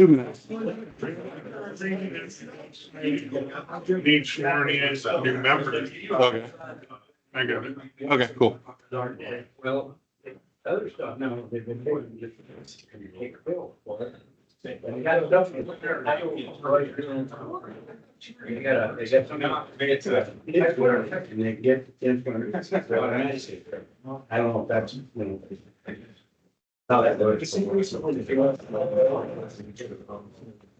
minutes. Need sworn in as a new member. Okay. I got it. Okay, cool. Well, other stuff, no, they've been just take a bill for it. You got stuff. You gotta, they get some, it's and they get information. I don't know if that's, how that works. I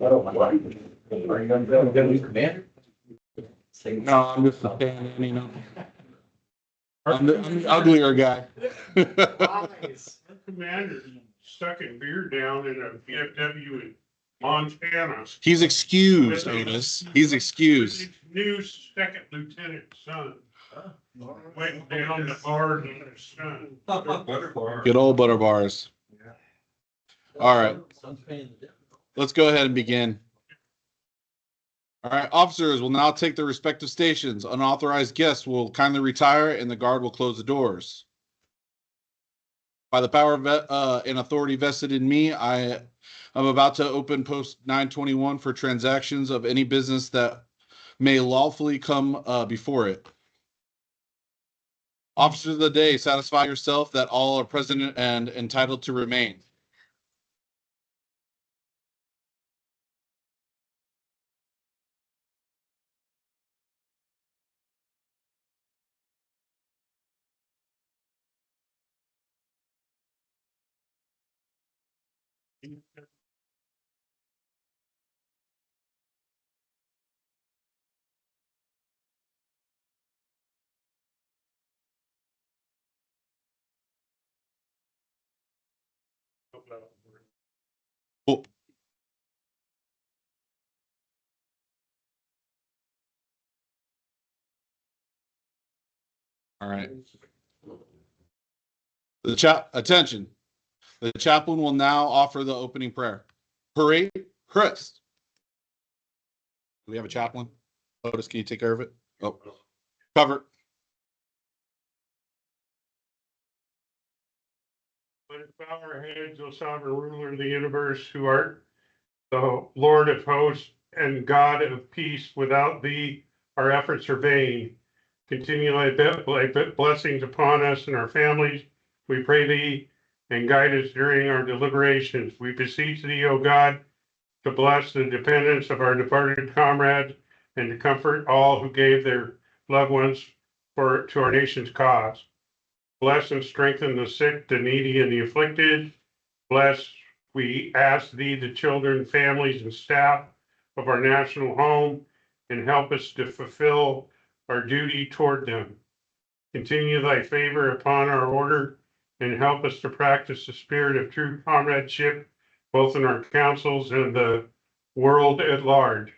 don't know. Are you gonna be commander? No, I'm just a fan, you know. I'm the uglier guy. Our commander stuck a beer down in a VFW in Montana. He's excused, Otis. He's excused. His new second lieutenant son went down the bar to his son. Good old butter bars. All right. Let's go ahead and begin. All right, officers will now take their respective stations. Unauthorized guests will kindly retire and the guard will close the doors. By the power and authority vested in me, I am about to open post 921 for transactions of any business that may lawfully come before it. Officers of the day, satisfy yourself that all are present and entitled to remain. Cool. All right. Attention. The chaplain will now offer the opening prayer. Hooray, Christ. Do we have a chaplain? Otis, can you take care of it? Oh, cover. Let us bow our heads, O sovereign ruler of the universe, who art the Lord of hosts and God of peace. Without thee, our efforts are vain. Continue thy blessings upon us and our families. We pray thee and guide us during our deliberations. We beseech thee, O God, to bless the dependents of our departed comrades and to comfort all who gave their loved ones to our nation's cause. Bless and strengthen the sick, the needy, and the afflicted. Bless, we ask thee, the children, families, and staff of our national home, and help us to fulfill our duty toward them. Continue thy favor upon our order, and help us to practice the spirit of true comradeship, both in our councils and the world at large.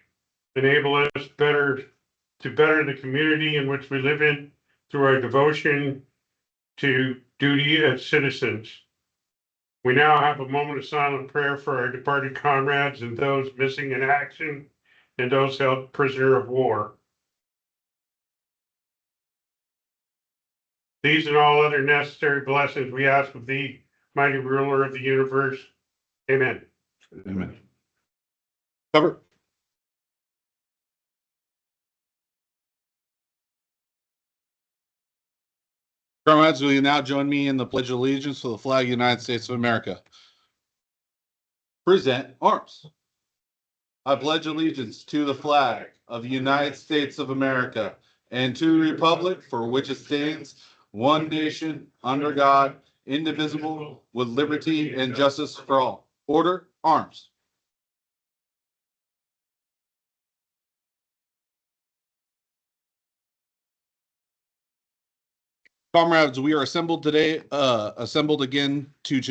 Enable us to better the community in which we live in through our devotion to duty as citizens. We now have a moment of silent prayer for our departed comrades and those missing in action and those held prisoner of war. These and all other necessary blessings we ask of thee, mighty ruler of the universe. Amen. Amen. Cover. Comrades, will you now join me in the Pledge of Allegiance to the flag of the United States of America? Present arms. I pledge allegiance to the flag of the United States of America and to the republic for which it stands, one nation, under God, indivisible, with liberty and justice for all. Order, arms. Comrades, we are assembled today, assembled again to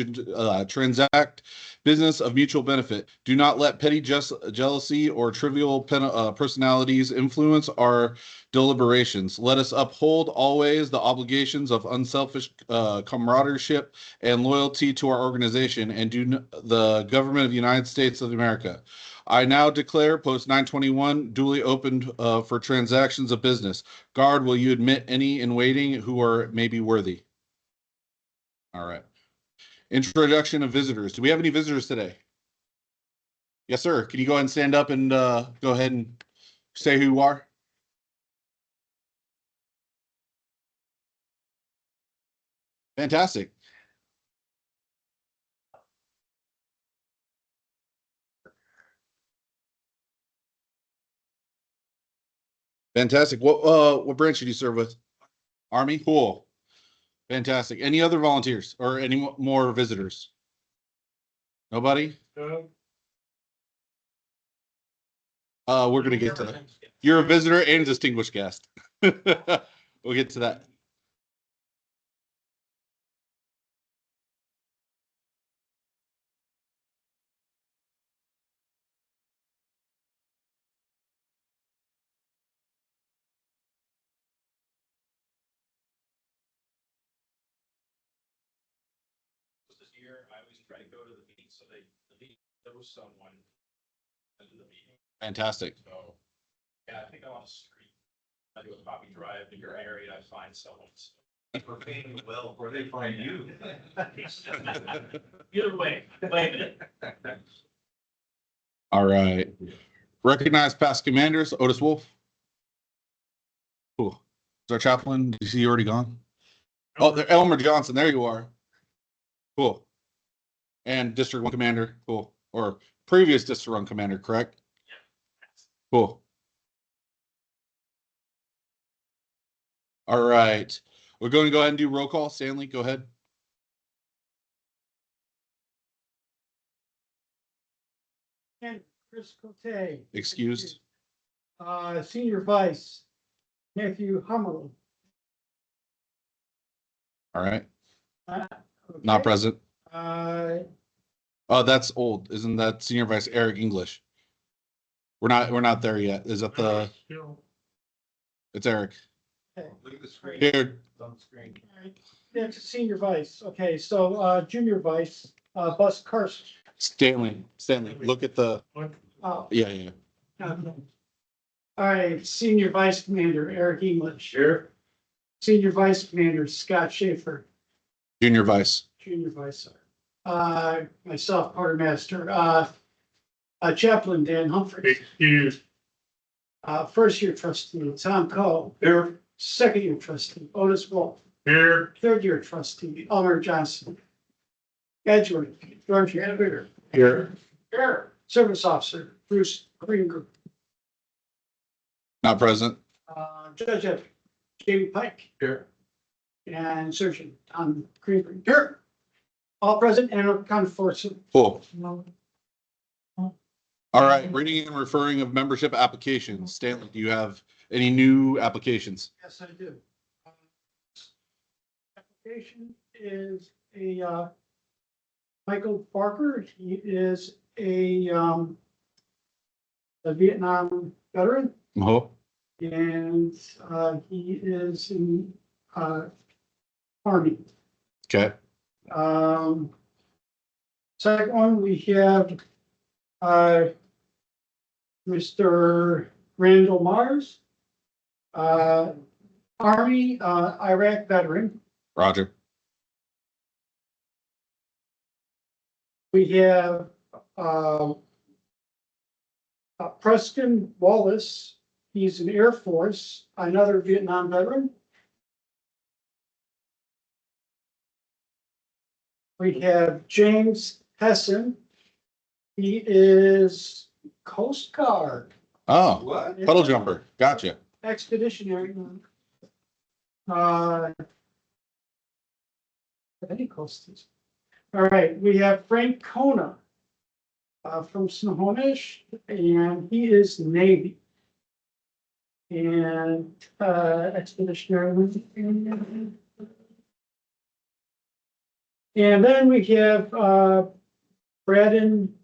transact business of mutual benefit. Do not let petty jealousy or trivial personalities influence our deliberations. Let us uphold always the obligations of unselfish camaraderie and loyalty to our organization and the government of the United States of America. I now declare Post 921 duly opened for transactions of business. Guard, will you admit any in waiting who are maybe worthy? All right. Introduction of visitors. Do we have any visitors today? Yes, sir. Can you go ahead and stand up and go ahead and say who you are? Fantastic. Fantastic. What branch did you serve with? Army? Cool. Fantastic. Any other volunteers or any more visitors? Nobody? We're gonna get to that. You're a visitor and a distinguished guest. We'll get to that. This year, I always try to go to the beach, so there was someone into the meeting. Fantastic. So, yeah, I think I'm on the street. I do a coffee drive in your area, I find someone. We're paying well, where they find you. Either way, blame it. All right. Recognize past commanders. Otis Wolf. Cool. Is our chaplain? Did you see you already gone? Oh, there, Elmer Johnson. There you are. Cool. And District 1 Commander. Cool. Or previous District 1 Commander, correct? Cool. All right. We're going to go ahead and do roll call. Stanley, go ahead. And Chris Cote. Excused. Senior Vice, Matthew Hummel. All right. Okay. Not present. Uh, Oh, that's old. Isn't that Senior Vice Eric English? We're not there yet. Is that the? It's Eric. okay. Look at the screen. Here. It's on the screen. All right. Next, Senior Vice. Okay, so Junior Vice, Bus Carson. Stanley, look at the, Oh, yeah. okay. All right, Senior Vice Commander Eric English. Here. Senior Vice Commander Scott Schaefer. Junior Vice. Junior Vice. Myself, Quartermaster. Chaplain Dan Humphreys. Excused. First year trustee Tom Coe. Here. Second year trustee Otis Wolf. Here. Third year trustee Elmer Johnson. Edgeworth George Editor. Here. Here. Service officer Bruce Greenger. Not present. Judge Ed Jamie Pike. Here. And surgeon Tom Greenger. Here. All present and accounted for. Cool. All right, reading and referring of membership applications. Stanley, do you have any new applications? Yes, I do. Application is a Michael Barker. He is a Vietnam veteran, Oh, and he is in Army. okay. Second one, we have Mr. Randall Mars, Army, Iraq veteran. Roger. We have Preston Wallace. He's an Air Force, another Vietnam veteran. We have James Hessen. He is Coast Guard. Oh, What? puddle jumper. Gotcha. Expeditionary. Any coasties. All right, we have Frank Kona from Snohomish, and he is Navy. And expeditionary. And then we have, Braden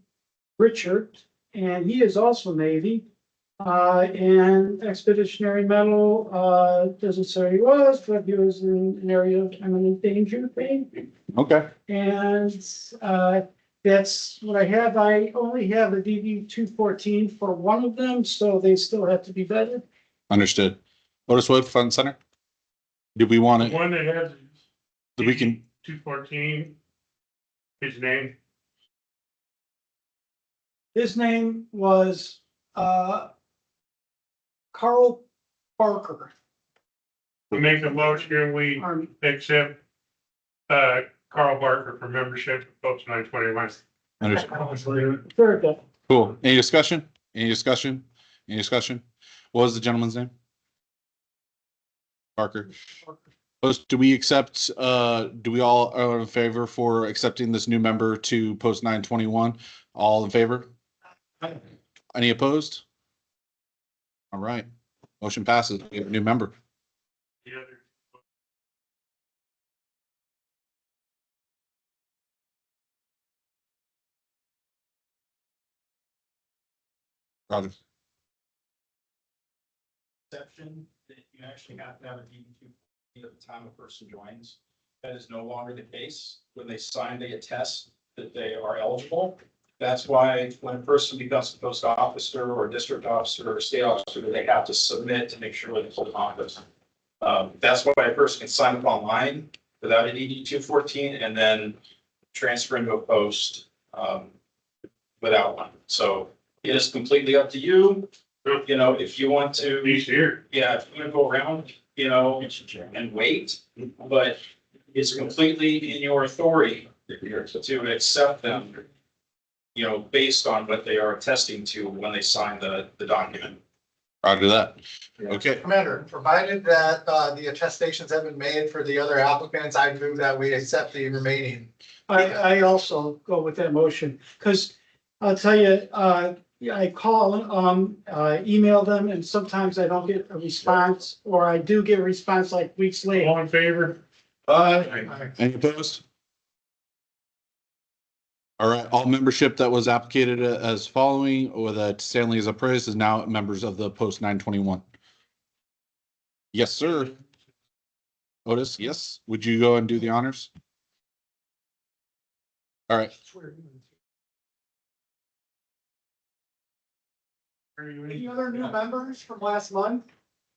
Richard, and he is also Navy. And expeditionary medal, doesn't say he was, but he was in an area of imminent danger, maybe. Okay. And, that's what I have. I only have a DD 214 for one of them, so they still have to be vetted. Understood. Otis Wood, Fund Center. Do we want The to, one that has we can, 214, his name, His name was, Carl Barker. we make a motion, we Army. accept Carl Barker for membership of Post 921. understood. Very good. Cool. Any discussion? Any discussion? Any discussion? What was the gentleman's name? Parker. Post, do we accept, do we all are in favor for accepting this new member to Post 921? All in favor? Any opposed? All right. Motion passes. We have a new member. The other- Roger. Exception that you actually have to have a DD 2 at the time a person joins. That is no longer the case. When they sign, they attest that they are eligible. That's why when a person becomes a post officer or a district officer or a state officer, they have to submit to make sure they hold office. That's why a person can sign up online without a DD 214 and then transfer into a post without one. So it is completely up to you. You know, if you want to, He's here. yeah, if you want to go around, you know, and wait, but it's completely in your authority to accept them, you know, based on what they are attesting to when they sign the document. Roger that. Okay. Commander, provided that the attestations have been made for the other applicants, I move that we accept the remaining. I also go with that motion, because I'll tell you, yeah, I call, email them, and sometimes I don't get a response, or I do get a response like weeks later. All in favor? Any opposed? All right, all membership that was applicated as following, or that Stanley is appraised, is now members of the Post 921. Yes, sir. Otis, yes. Would you go and do the honors? All right. Any other new members from last month?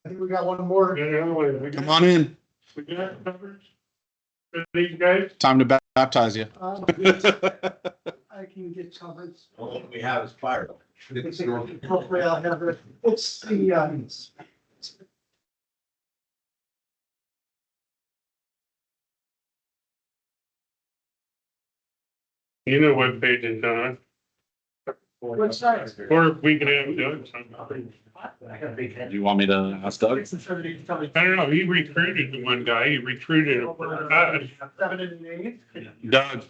I think we got one more. Come on in. We got members for these guys? Time to baptize you. I can get covered. All we have is fire. Hopefully I'll have it. It's the, You know what page it's on, what size? or we can have Doug sometime. Do you want me to ask Doug? I don't know, he recruited the one guy, he recruited him for us. 7 and 8. Doug, do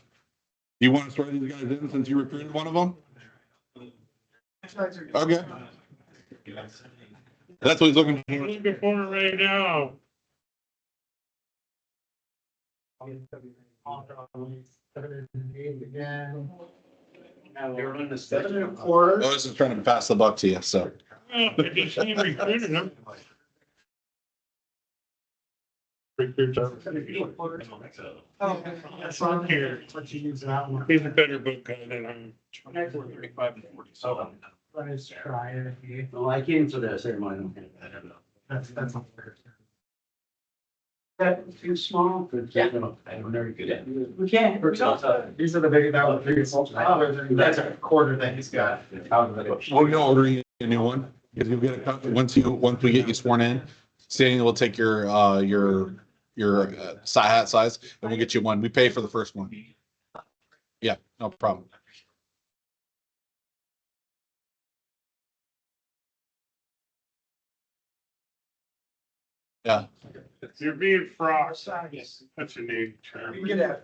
you want to swear these guys in since you recruited one of them? Okay. That's what he's looking for. Looking for it right now. You're on the 7 1/4. Otis is trying to pass the buck to you, so. Well, I just he recruited him. Recruits our- Oh, that's on here. What you use that one. He's a better book guy than I am. 35 and 47. Let's try it. Well, I came to the ceremony. That's on there. That too small? I'm very good at it. We can't. These are the big, that's a quarter that he's got. We're gonna order you a new one. If you get a copy, once we get you sworn in, Sandy will take your hat size and we'll get you one. We pay for the first one. Yeah, no problem. Yeah, You're being frost. That's a new term. You can get that.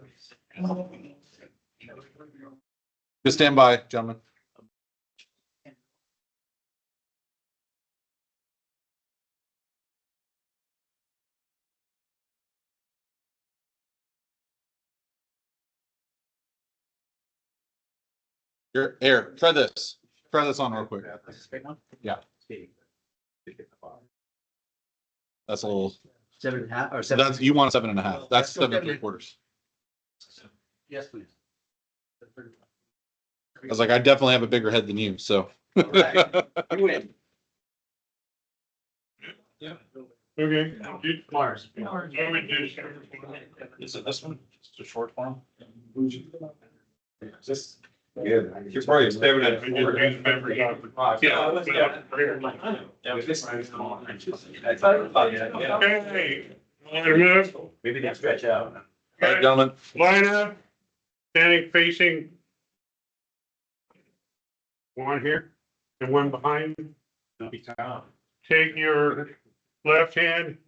just stand by, gentlemen. Here, try this. Try this on real quick. Yeah. That's a little, 7.5 or that's, you want 7.5. That's 7 3/4. Yes, please. I was like, I definitely have a bigger head than you, so. You win. Okay. Mars. Is it this one? Just a short form? Just. Yeah. You're probably staring at. Okay. Line up, Maybe they stretch out. All right, gentlemen. line up, standing facing one here and one behind. Take your left hand,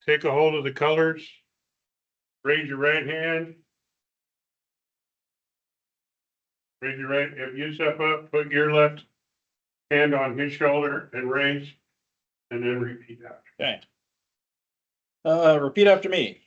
take a hold of the colors, raise your right hand. Raise your right, if you step up, put your left hand on his shoulder and raise, and then repeat after. Okay. Repeat after me.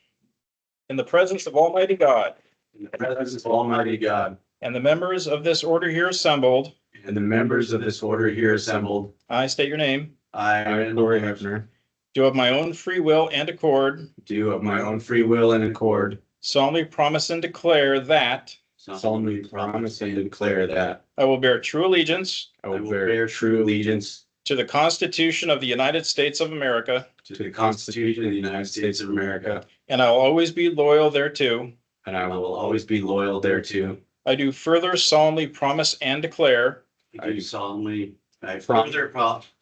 In the presence of Almighty God In the presence of Almighty God and the members of this order here assembled, and the members of this order here assembled, I state your name, I, Corey Hefner, do of my own free will and accord do of my own free will and accord solemnly promise and declare that solemnly promise and declare that I will bear true allegiance I will bear true allegiance to the Constitution of the United States of America, to the Constitution of the United States of America, and I will always be loyal thereto. and I will always be loyal thereto. I do further solemnly promise and declare I further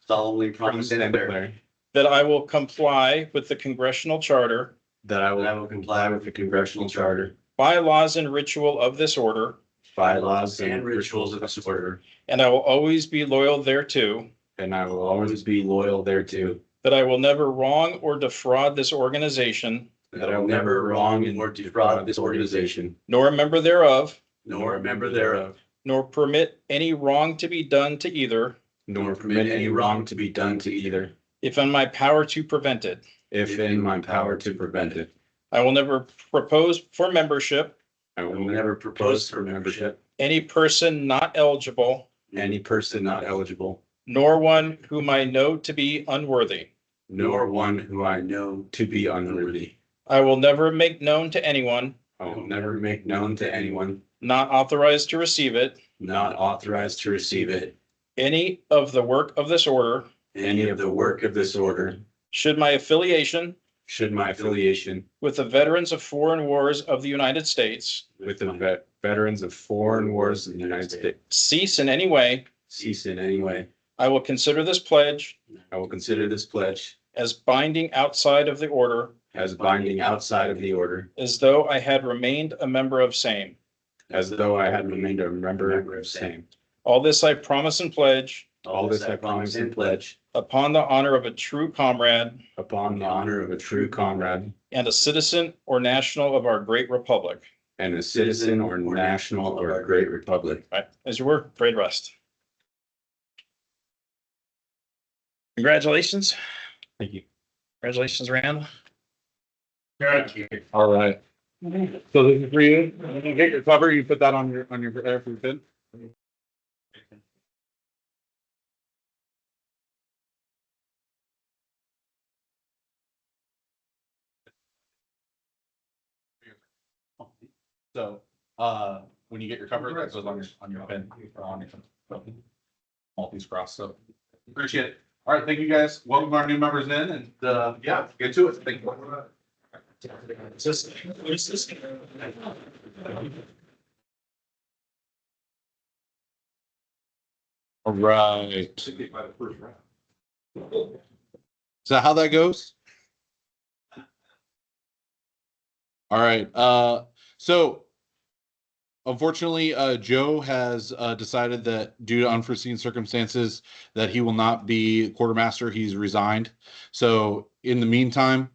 solemnly promise and declare that I will comply with the congressional charter, that I will comply with the congressional charter, bylaws, and ritual of this order, bylaws, and rituals of this order, and I will always be loyal thereto, and I will always be loyal thereto. that I will never wrong or defraud this organization, That I will never wrong or defraud this organization, nor a member thereof, nor a member thereof, nor permit any wrong to be done to either, nor permit any wrong to be done to either, if in my power to prevent it. if in my power to prevent it. I will never propose for membership I will never propose for membership any person not eligible, any person not eligible, nor one whom I know to be unworthy. nor one who I know to be unworthy. I will never make known to anyone I will never make known to anyone not authorized to receive it not authorized to receive it any of the work of this order, any of the work of this order, should my affiliation should my affiliation with the veterans of foreign wars of the United States with the veterans of foreign wars in the United States cease in any way, cease in any way. I will consider this pledge I will consider this pledge as binding outside of the order, as binding outside of the order, as though I had remained a member of same. as though I had remained a member of same. All this I promise and pledge All this I promise and pledge upon the honor of a true comrade upon the honor of a true comrade and a citizen or national of our great republic. and a citizen or national of our great republic. All right, as you were, parade rest. Congratulations. Thank you. Congratulations, Randall. All right. So this is for you. You get your cover, you put that on your there for your pin. So, when you get your cover, that goes on your pin, or on your Maltese cross, so appreciate it. All right, thank you guys. Welcome our new members in and, yeah, get to it. Thank you. All right. Is that how that goes? All right, so unfortunately, Joe has decided that due to unforeseen circumstances that he will not be quartermaster. He's resigned. So in the meantime,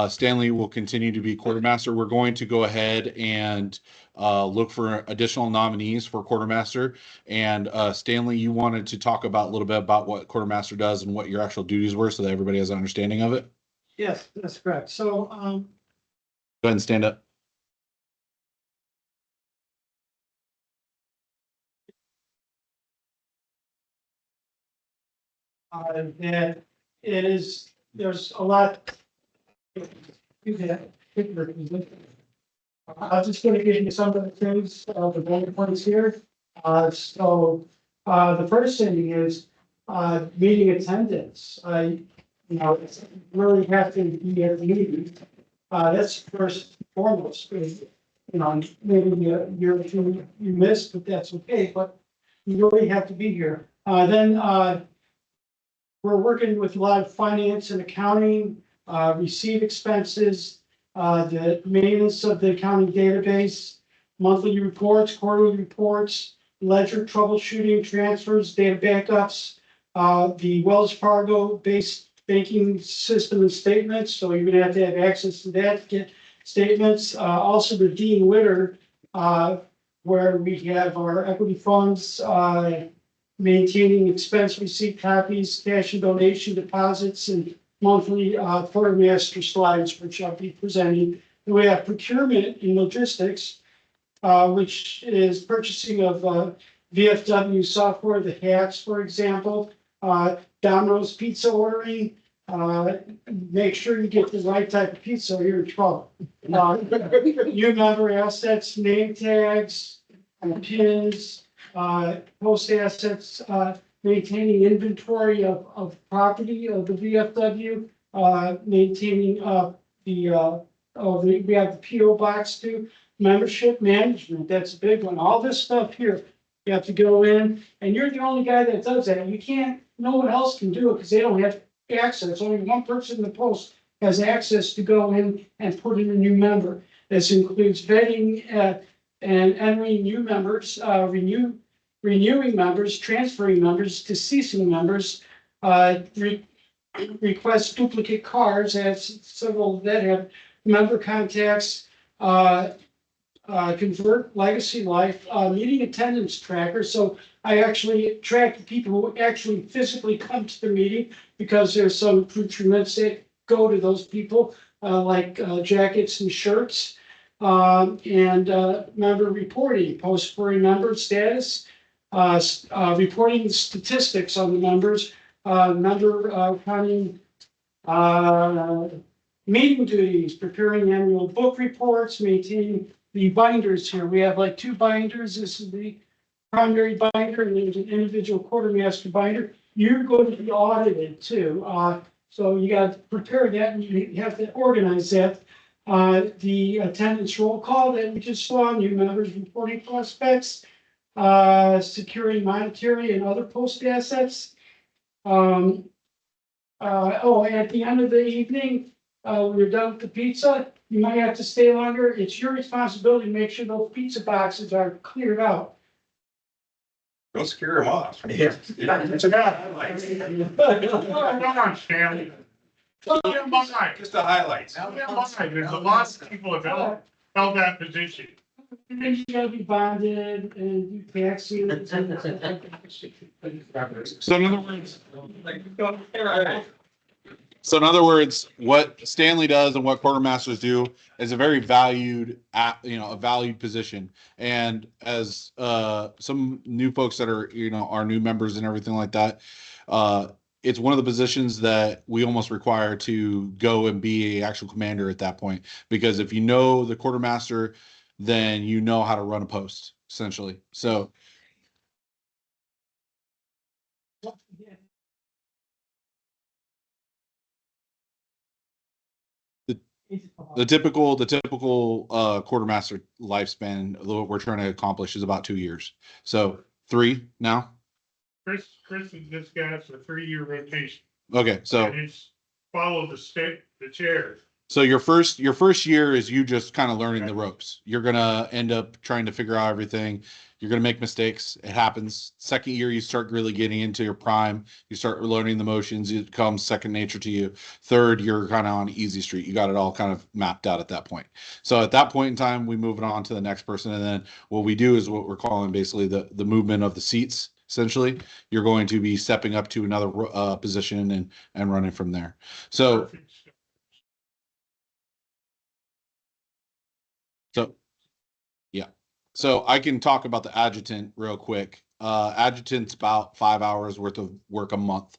Stanley will continue to be quartermaster. We're going to go ahead and look for additional nominees for quartermaster. And Stanley, you wanted to talk about a little bit about what quartermaster does and what your actual duties were so that everybody has an understanding of it. Yes, that's correct. So, Go ahead and stand up. that there's a lot. I'm just gonna give you some of the things, the bullet points here. The first thing is, meeting attendance. It's really have to be at the meeting. That's first and foremost. Maybe a year or two you missed, but that's okay, but you really have to be here. Then, we're working with a lot of finance and accounting, receive expenses, the maintenance of the accounting database, monthly reports, quarterly reports, ledger troubleshooting, transfers, data backups, the Wells Fargo based banking system and statements. So you're gonna have to have access to that to get statements. Also the Dean Witter, where we have our equity funds, maintaining expense receipt copies, cash and donation deposits, and monthly quartermaster slides, which I'll be presenting. And we have procurement and logistics, which is purchasing of VFW software, the hats, for example, Domino's pizza ordering. Make sure you get the right type of pizza or you're in trouble. New member assets, name tags, pins, post assets, maintaining inventory of property of the VFW, maintaining we have the PO box too, membership management, that's a big one. All this stuff here, you have to go in, and you're the only guy that does that. You can't, no one else can do it because they don't have access. Only one person in the post has access to go in and put in a new member. This includes vetting and entering new members, renewing members, transferring members, deceasing members, request duplicate cards, as several that have member contacts, convert legacy life, meeting attendance tracker. So I actually track the people who actually physically come to the meeting because there's some accoutrements that go to those people, like jackets and shirts, and member reporting, post for a member status, reporting statistics on the members, member counting, meeting duties, preparing annual book reports, maintaining the binders here. We have like two binders. This is the primary binder, and there's an individual quartermaster binder. You're going to be audited too. So you got to prepare that and you have to organize that. The attendance roll call that we just saw, new members reporting prospects, securing monetary and other post assets. At the end of the evening, we're done with the pizza. You might have to stay longer. It's your responsibility to make sure those pizza boxes are cleared out. Don't scare them off. It's a come on, Stanley. Never mind. Just the highlights. Never mind. There's a lot of people that held that position. You gotta be bonded and do taxes. So in other words, what Stanley does and what quartermasters do is a very valued, a valued position. And as some new folks that are, our new members and everything like that, it's one of the positions that we almost require to go and be an actual commander at that point. Because if you know the quartermaster, then you know how to run a post, essentially. So the typical quartermaster lifespan, what we're trying to accomplish, is about 2 years. So 3 now. Chris and this guy's a 3-year rotation. Okay, so And it's follow the chair. So your first year is you just kind of learning the ropes. You're gonna end up trying to figure out everything. You're gonna make mistakes. It happens. Second year, you start really getting into your prime. You start learning the motions. It becomes second nature to you. Third, you're kind of on easy street. You got it all kind of mapped out at that point. So at that point in time, we move it on to the next person, and then what we do is what we're calling basically the movement of the seats. Essentially, you're going to be stepping up to another position and running from there. So. Perfect. So, yeah. So I can talk about the adjutant real quick. Adjutant's about 5 hours worth of work a month.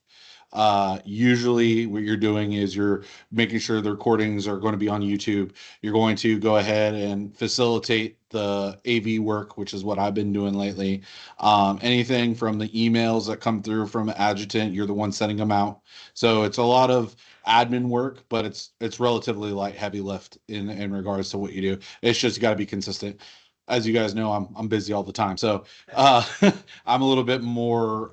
Usually what you're doing is you're making sure the recordings are going to be on YouTube. You're going to go ahead and facilitate the AV work, which is what I've been doing lately. Anything from the emails that come through from adjutant, you're the one sending them out. So it's a lot of admin work, but it's relatively light, heavy lift in regards to what you do. It's just you got to be consistent. As you guys know, I'm busy all the time, so I'm a little bit more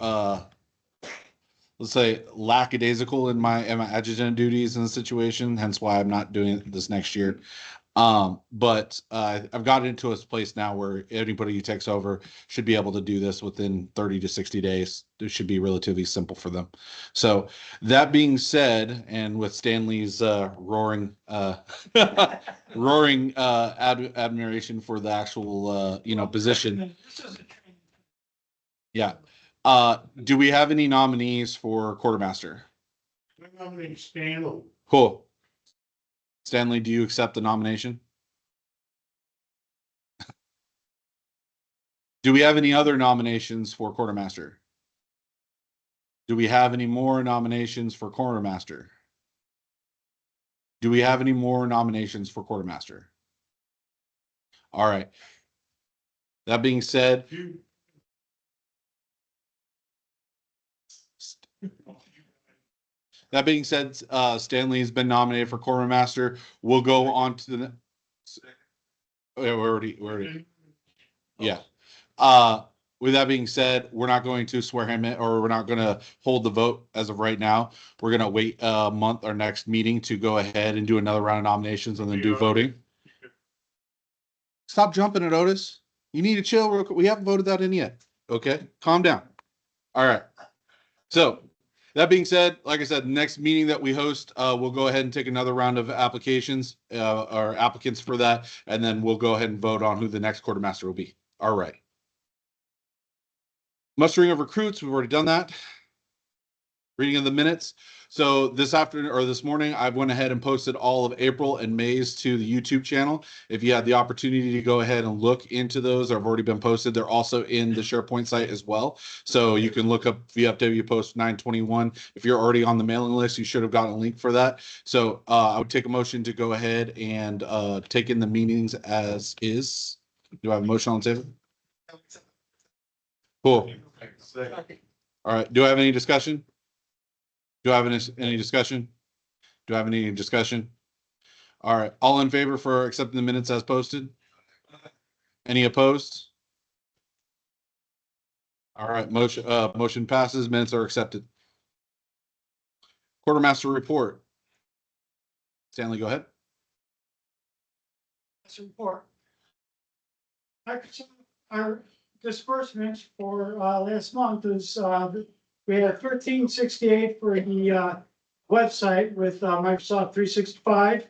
let's say lackadaisical in my adjutant duties in the situation. Hence why I'm not doing it this next year. But I've gotten into a place now where anybody who takes over should be able to do this within 30 to 60 days. It should be relatively simple for them. So that being said, and with Stanley's roaring admiration for the actual position. Yeah. Do we have any nominees for quartermaster? I nominate Stanley. Cool. Stanley, do you accept the nomination? Do we have any other nominations for quartermaster? Do we have any more nominations for quartermaster? Do we have any more nominations for quartermaster? All right. That being said, Stanley has been nominated for quartermaster. We'll go on to the. Yeah, we're already. Yeah. With that being said, we're not going to swear him in, or we're not going to hold the vote as of right now. We're going to wait a month, our next meeting, to go ahead and do another round of nominations and then do voting. Stop jumping it, Otis. You need to chill real quick. We haven't voted that in yet. Okay, calm down. All right. So that being said, like I said, next meeting that we host, we'll go ahead and take another round of applications or applicants for that, and then we'll go ahead and vote on who the next quartermaster will be. All right. Mustering of recruits, we've already done that. Reading of the minutes. So this afternoon or this morning, I went ahead and posted all of April and May's to the YouTube channel. If you had the opportunity to go ahead and look into those, they've already been posted. They're also in the SharePoint site as well. So you can look up VFW post 921. If you're already on the mailing list, you should have gotten a link for that. So I would take a motion to go ahead and take in the meetings as is. Do I have a motion on the table? Cool. All right. Do I have any discussion? Do I have any discussion? Do I have any discussion? All right. All in favor for accepting the minutes as posted? Any opposed? All right. Motion passes. Minutes are accepted. Quartermaster report. Stanley, go ahead. Report. Our disbursements for last month is we had 1368 for the website with Microsoft 365,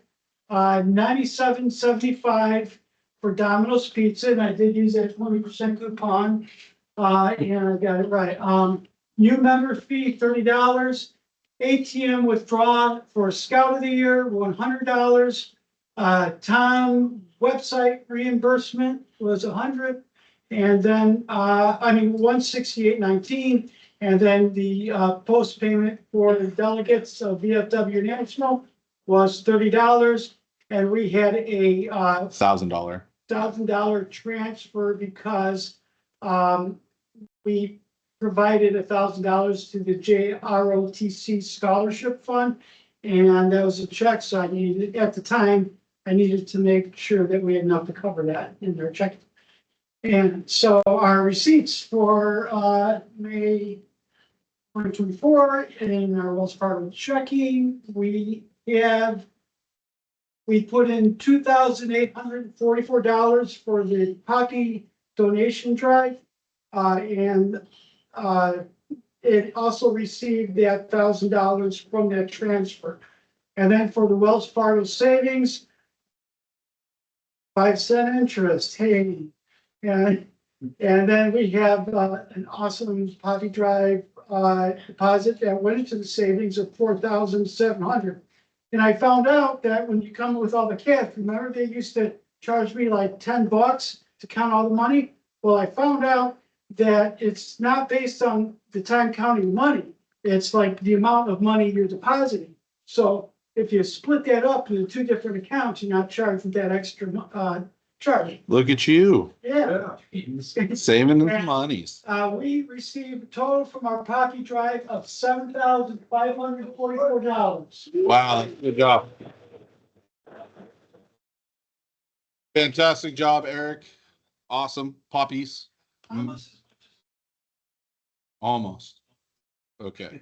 9775 for Domino's Pizza, and I did use that 20% coupon, and I got it right. New member fee $30, ATM withdrawal for Scout of the Year $100. Tom website reimbursement was 100, and then 168.19, and then the post payment for the delegates of VFW National was $30, and we had a $1,000 transfer because we provided $1,000 to the JROTC Scholarship Fund, and that was a check. So I needed, at the time, I needed to make sure that we had enough to cover that in their check. And so our receipts for May 2024 in our Wells Fargo checking, we put in $2,844 for the Poppy donation drive, and it also received that $1,000 from that transfer. And then for the Wells Fargo savings, 5-cent interest, hey, and then we have an awesome Poppy Drive deposit that went into the savings of $4,700. And I found out that when you come with all the cash, remember they used to charge me like $10 to count all the money? Well, I found out that it's not based on the time counting money. It's like the amount of money you're depositing. So if you split that up into two different accounts, you're not charged with that extra, charge. Look at you, Yeah. saving the monies. We received a total from our Poppy Drive of $7,544. Wow, good job. Fantastic job, Eric. Awesome. Poppies. Almost. Okay.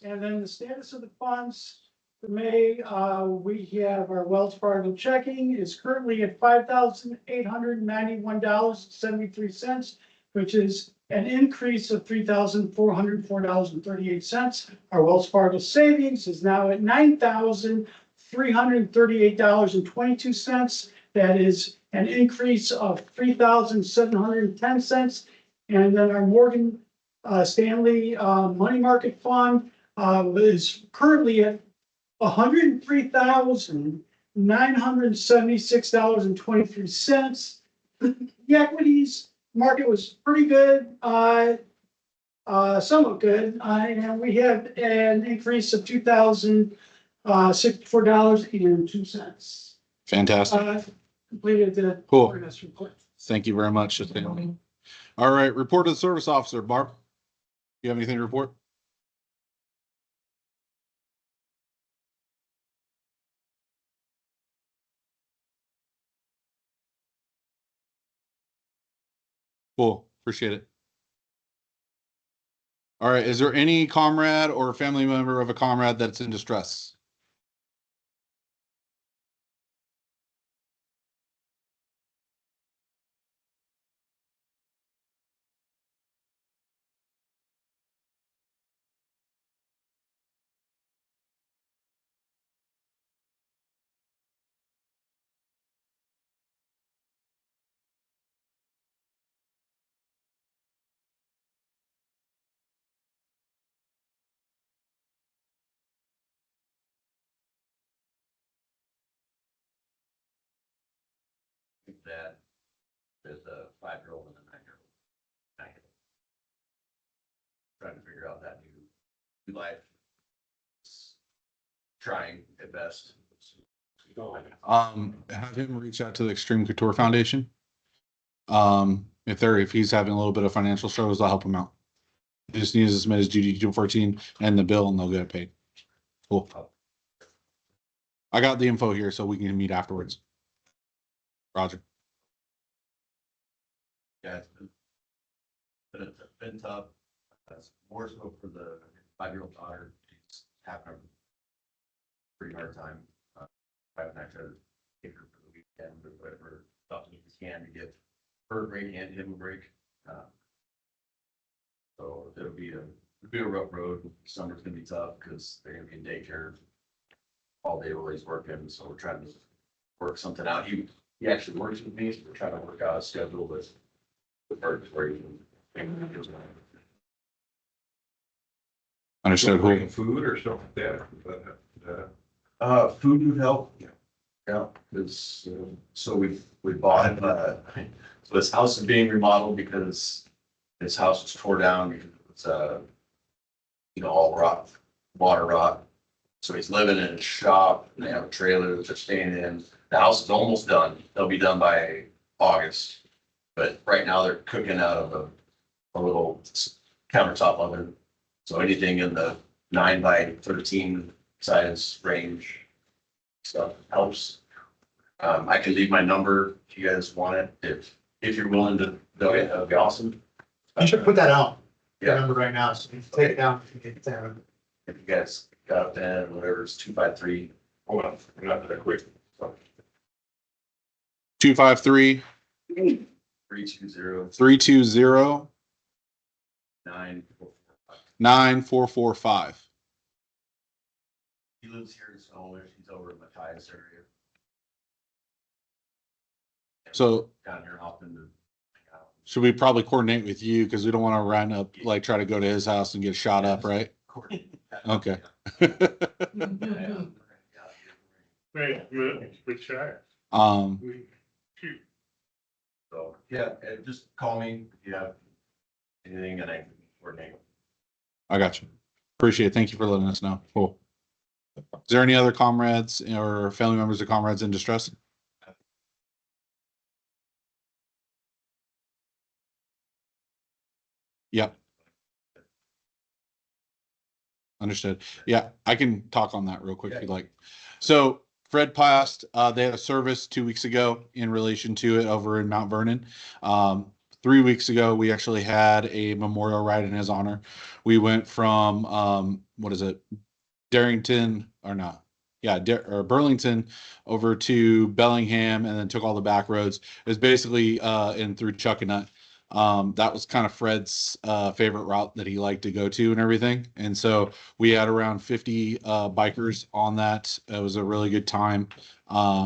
And then the status of the funds for May, we have our Wells Fargo checking is currently at $5,891.73, which is an increase of $3,404.38. Our Wells Fargo savings is now at $9,338.22. That is an increase of $3,710. And then our Morgan Stanley money market fund is currently at $103,976.23. The equities market was pretty good, somewhat good, and we had an increase of $2,064.02. Fantastic. Completed the Cool. progress report. Thank you very much. Stanley. All right, report to the service officer. Barb, you have anything to report? Cool, appreciate it. All right, is there any comrade or family member of a comrade that's in distress? That there's a 5-year-old and a 9-year-old. Trying to figure out that new life. Trying at best. Have him reach out to the Extreme Couture Foundation. If he's having a little bit of financial struggles, I'll help him out. He just needs to submit his GD 214 and the bill, and they'll get it paid. Cool. I got the info here, so we can meet afterwards. Roger. Yeah, it's been tough. That's more so for the 5-year-old daughter. She's having a pretty hard time. I haven't actually take her for the weekend or whatever stuff we can to get her a break and him a break. So it'll be a rough road. Summer's gonna be tough because they're gonna be in daycare all day while he's working. So we're trying to work something out. He actually works with me, so we're trying to work out a schedule with her where he can. Understood. Bringing food or something like that. Food would help. Yeah, it's, so we bought, so this house is being remodeled because this house was tore down because it's, all rot, water rot. So he's living in a shop and they have a trailer that they're staying in. The house is almost done. They'll be done by August. But right now they're cooking out of a little countertop oven. So anything in the 9x13 size range stuff helps. I can leave my number if you guys want it. If you're willing to donate, that would be awesome. You should put that out. Yeah. Remember right now, so you can take it down if you get it down. If you guys got a pen, whatever, it's 253. Hold on, we're not that quick. 253 320 320 945. 9445. He lives here in Snowish. He's over in Matthias area. So Down here often to. should we probably coordinate with you because we don't want to run up, like try to go to his house and get shot up, right? Okay. Right, good shot. Um, Shoot. So, yeah, just call me if you have anything, and I can coordinate. I got you. Appreciate it. Thank you for letting us know. Cool. Is there any other comrades or family members of comrades in distress? Yep. Understood. Yeah, I can talk on that real quick if you'd like. So Fred passed, they had a service 2 weeks ago in relation to it over in Mount Vernon. 3 weeks ago, we actually had a memorial ride in his honor. We went from, what is it? Darrington or not? Yeah, or Burlington over to Bellingham and then took all the back roads. It was basically in through Chuckanut. That was kind of Fred's favorite route that he liked to go to and everything. And so we had around 50 bikers on that. It was a really good time.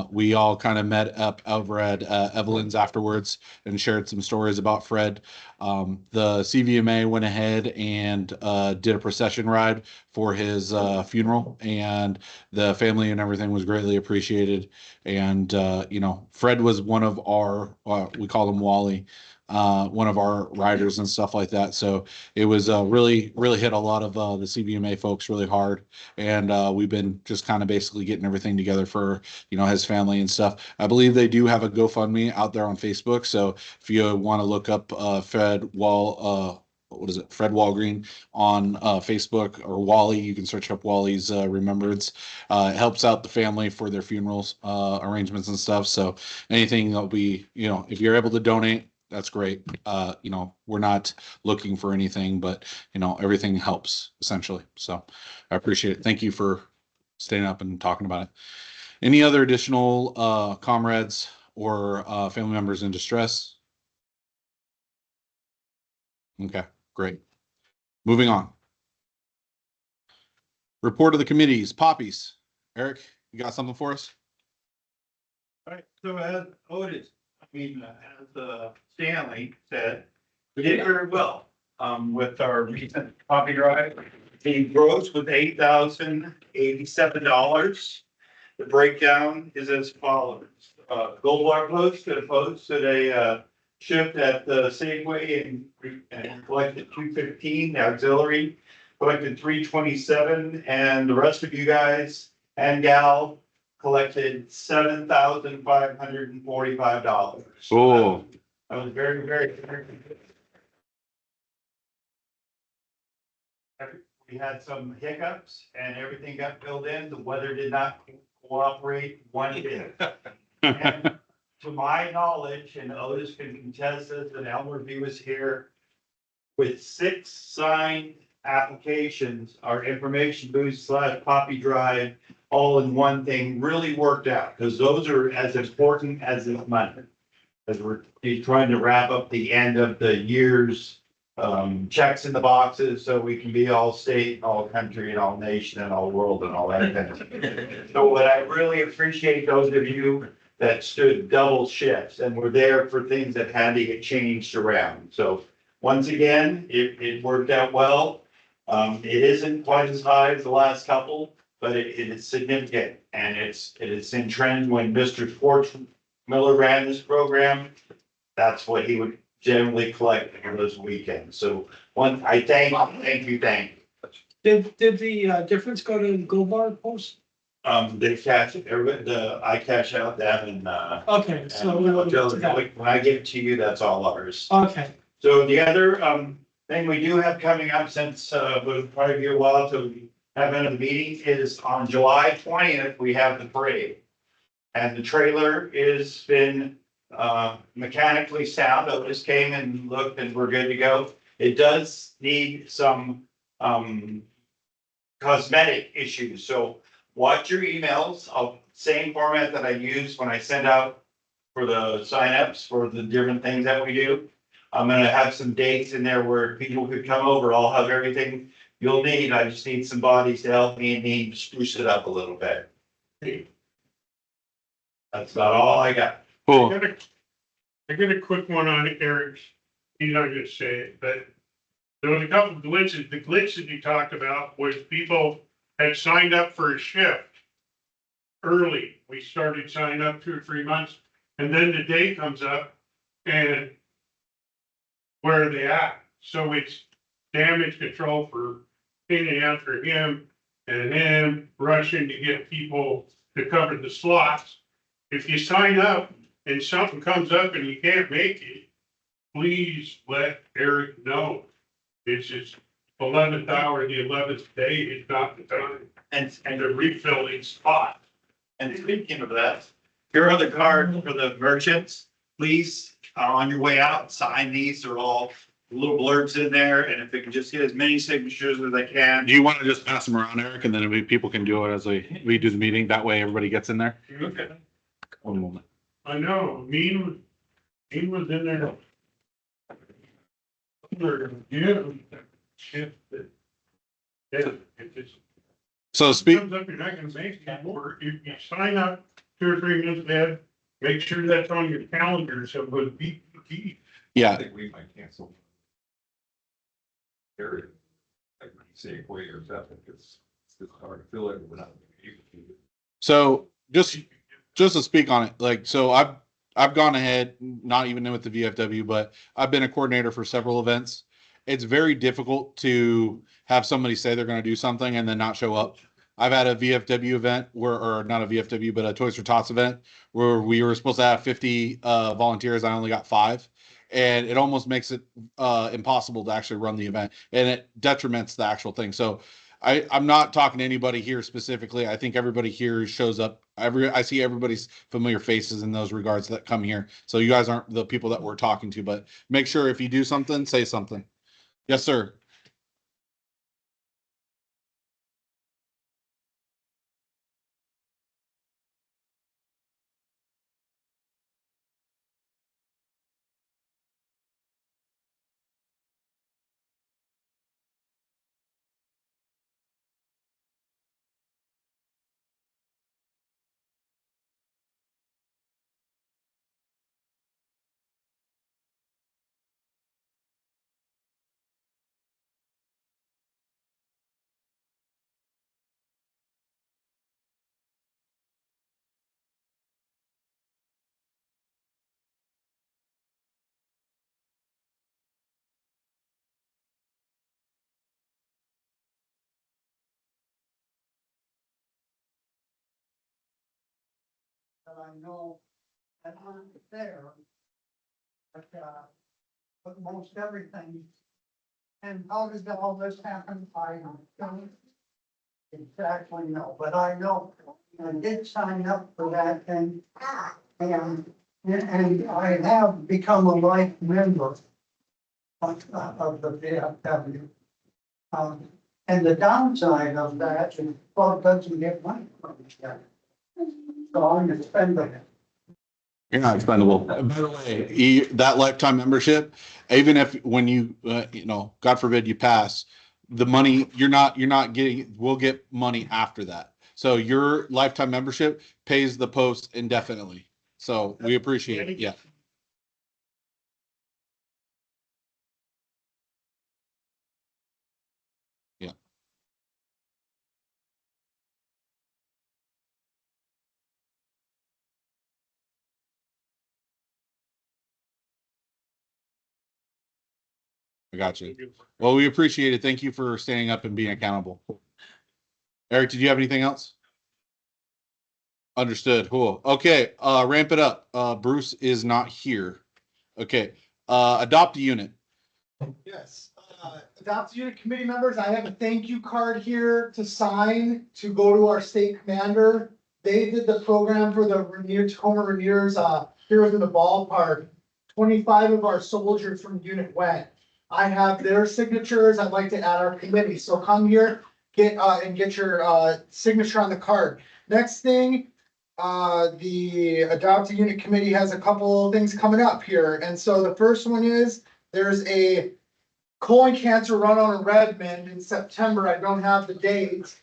We all kind of met up over at Evelyn's afterwards and shared some stories about Fred. The CVMA went ahead and did a procession ride for his funeral, and the family and everything was greatly appreciated. And Fred was one of our, we call him Wally, one of our riders and stuff like that. So it was really hit a lot of the CVMA folks really hard, and we've been just kind of basically getting everything together for his family and stuff. I believe they do have a GoFundMe out there on Facebook, so if you want to look up Fred Walgreen on Facebook, or Wally, you can search up Wally's remembrance. It helps out the family for their funerals arrangements and stuff. So anything that'll be, if you're able to donate, that's great. We're not looking for anything, but everything helps essentially. So I appreciate it. Thank you for staying up and talking about it. Any other additional comrades or family members in distress? Okay, great. Moving on. Report of the committees. Poppies. Eric, you got something for us? All right, so as Stanley said, we did very well, with our recent poppy drive. The gross was $8,087. The breakdown is as follows. Gold Bar posted a shift at the Safeway and collected 215, the auxiliary collected 327, and the rest of you guys and gal collected $7,545. Cool. I was very, very. We had some hiccups and everything got filled in. The weather did not cooperate one bit. And to my knowledge, and Otis can contest this, and Elmer V was here, with 6 signed applications, our information booth / Poppy Drive, all in one thing really worked out, because those are as important as this money. As he's trying to wrap up the end of the year's checks in the boxes, so we can be all state, all country, and all nation, and all world, and all that kind of stuff. So what I really appreciate those of you that stood double shifts and were there for things that had to get changed around. So once again, it worked out well. It isn't quite as high as the last couple, but it is significant, and it is in trend. When Mr. Miller ran this program, that's what he would generally collect for those weekends. So I thank you. Did the difference go to Gold Bar Post? They cash it, I cash out that and, Okay, so when I give it to you, that's all ours. okay. So the other, thing we do have coming up, since, it'll probably be a while till we have another meeting, is on July 20th, we have the parade. And the trailer is been, mechanically sound. Otis came and looked and we're good to go. It does need some, cosmetic issues, so watch your emails. Same format that I use when I send out for the signups for the different things that we do. I'm gonna have some dates in there where people could come over. I'll have everything you'll need. I just need some bodies to help me and spruce it up a little bit. That's about all I got. Cool. I got a quick one on Eric's. He's not gonna say it, but there was a couple of glitches. The glitch that you talked about was people had signed up for a shift early. We started signing up 2 or 3 months, and then the day comes up and where are they at? So it's damage control for pinning after him and him rushing to get people to cover the slots. If you sign up and something comes up and you can't make it, please let Eric know. It's his 11th hour, the 11th day, it's not the time. And The refilling spot. And speaking of that, here are the cards for the merchants. Please, on your way out, sign these. They're all little blurbs in there. And if they can just get as many signatures as they can. Do you want to just pass them around, Eric, and then people can do it as we do the meeting? That way everybody gets in there. Okay. One moment. I know, Mean was in there. Yeah. Shit. Yeah, if it's. So speak. Comes up, you're not gonna make it, or if you sign up 2 or 3 months ahead, make sure that's on your calendar, so it would be key. I Yeah. think we might cancel. Period. Like when you say employee or something, it's hard to fill it without. So just to speak on it, like, so I've gone ahead, not even with the VFW, but I've been a coordinator for several events. It's very difficult to have somebody say they're going to do something and then not show up. I've had a VFW event or not a VFW, but a Toys for Tots event where we were supposed to have 50 volunteers. I only got 5. And it almost makes it impossible to actually run the event, and it detriments the actual thing. So I'm not talking to anybody here specifically. I think everybody here shows up. I see everybody's familiar faces in those regards that come here. So you guys aren't the people that we're talking to, but make sure if you do something, say something. Yes, sir. That I know that aren't there. But most everything. And how did all this happen? I don't exactly know, but I know I did sign up for that thing. And I have become a life member of the VFW. And the downside of that is, well, it doesn't get money from it. So I'm expending it. You're not expendable. By the way, that lifetime membership, even if when you, God forbid you pass, the money you're not getting, we'll get money after that. So your lifetime membership pays the post indefinitely. So we appreciate it. Yeah. Yeah. I got you. Well, we appreciate it. Thank you for standing up and being accountable. Eric, did you have anything else? Understood. Cool. Okay. Ramp it up. Bruce is not here. Okay. Adopt a unit. Yes, adopt unit committee members, I have a thank you card here to sign to go to our state commander. They did the program for the Tacoma Rainiers, Heroes in the Ballpark. 25 of our soldiers from unit went. I have their signatures, I'd like to add our committee, so come here, get your signature on the card. Next thing, the adopt a unit committee has a couple things coming up here, and so the first one is, there's a colon cancer run on in Redmond in September. I don't have the date.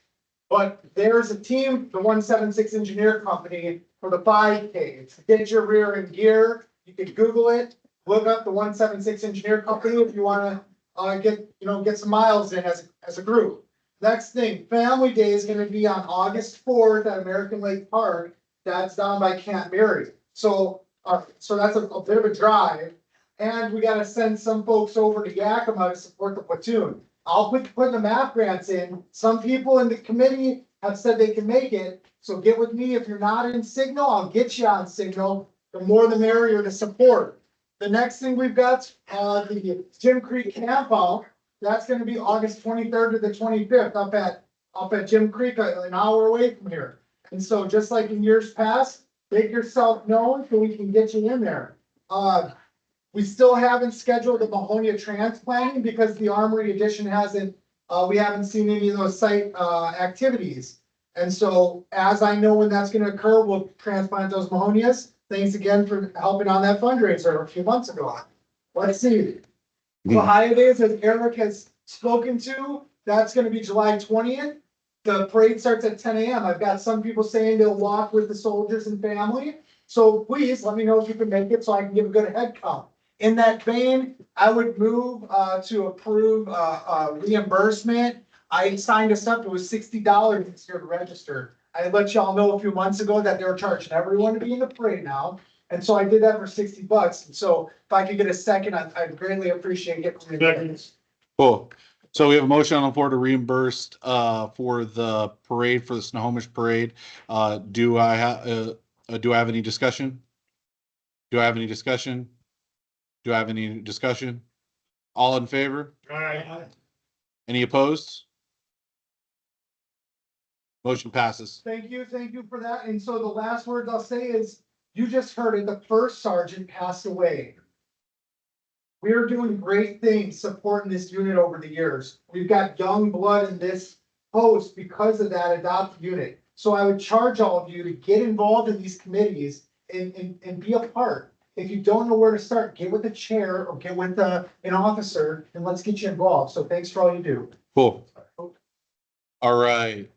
But there's a team, the 176 Engineer Company, for the 5K. Get your rear end gear. You can Google it. Look up the 176 Engineer Company if you want to get some miles in as a group. Next thing, Family Day is going to be on August 4th at American Lake Park. That's down by Camp Mary. So that's a bit of a drive. and we gotta send some folks over to Yakima to support the platoon. I'll put the MAP grants in. Some people in the committee have said they can make it, so get with me. If you're not in Signal, I'll get you on Signal. The more the merrier to support. The next thing we've got, the Jim Creek Camp Out. That's gonna be August 23rd to the 25th up at Jim Creek, an hour away from here. And so just like in years past, make yourself known so we can get you in there. We still haven't scheduled the Mahonia transplanting because the Armory Edition hasn't, we haven't seen any of those site, activities. And so as I know when that's gonna occur, we'll transplant those Mahonias. Thanks again for helping on that fundraiser a few months ago. Let's see. The holidays, as Eric has spoken to, that's gonna be July 20th. The parade starts at 10 a.m. I've got some people saying they'll walk with the soldiers and family. So please let me know if you can make it so I can give a good head count. In that vein, I would move to approve reimbursement. I signed us up, it was $60 this year to register. I let y'all know a few months ago that they were charging everyone to be in the parade now. And so I did that for $60. And so if I could get a second, I'd greatly appreciate getting it. Cool. So we have a motion on the floor to reimburse for the parade, for the Snohomish parade. Do I have any discussion? Do I have any discussion? Do I have any discussion? All in favor? Any opposed? Motion passes. Thank you for that. And so the last words I'll say is, you just heard it, the first sergeant passed away. We are doing great things supporting this unit over the years. We've got young blood in this post because of that adopted unit. So I would charge all of you to get involved in these committees and be a part. If you don't know where to start, get with a chair or get with an officer and let's get you involved. So thanks for all you do. Cool. All right.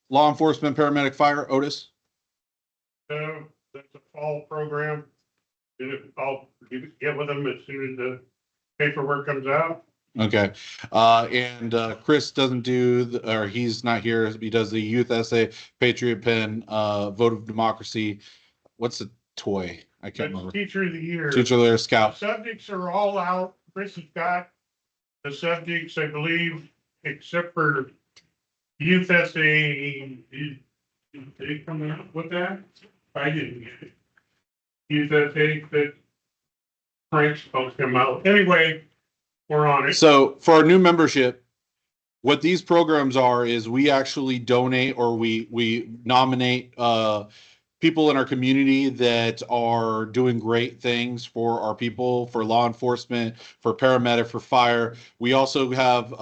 Law enforcement, paramedic, fire, Otis. That's a fall program. I'll get with them as soon as the paperwork comes out. Okay. And Chris doesn't do, or he's not here. He does the youth essay, Patriot Pen, Vote of Democracy. What's the toy? I can't remember. Teacher of the Year. Teacher of the Year, Scout. Subjects are all out. Chris has got the subjects, I believe, except for youth essay. Did they come out with that? I didn't get it. Youth essay that Frank's supposed to come out. Anyway, we're on it. So for our new membership, what these programs are is we actually donate or we nominate people in our community that are doing great things for our people, for law enforcement, for paramedic, for fire. We also have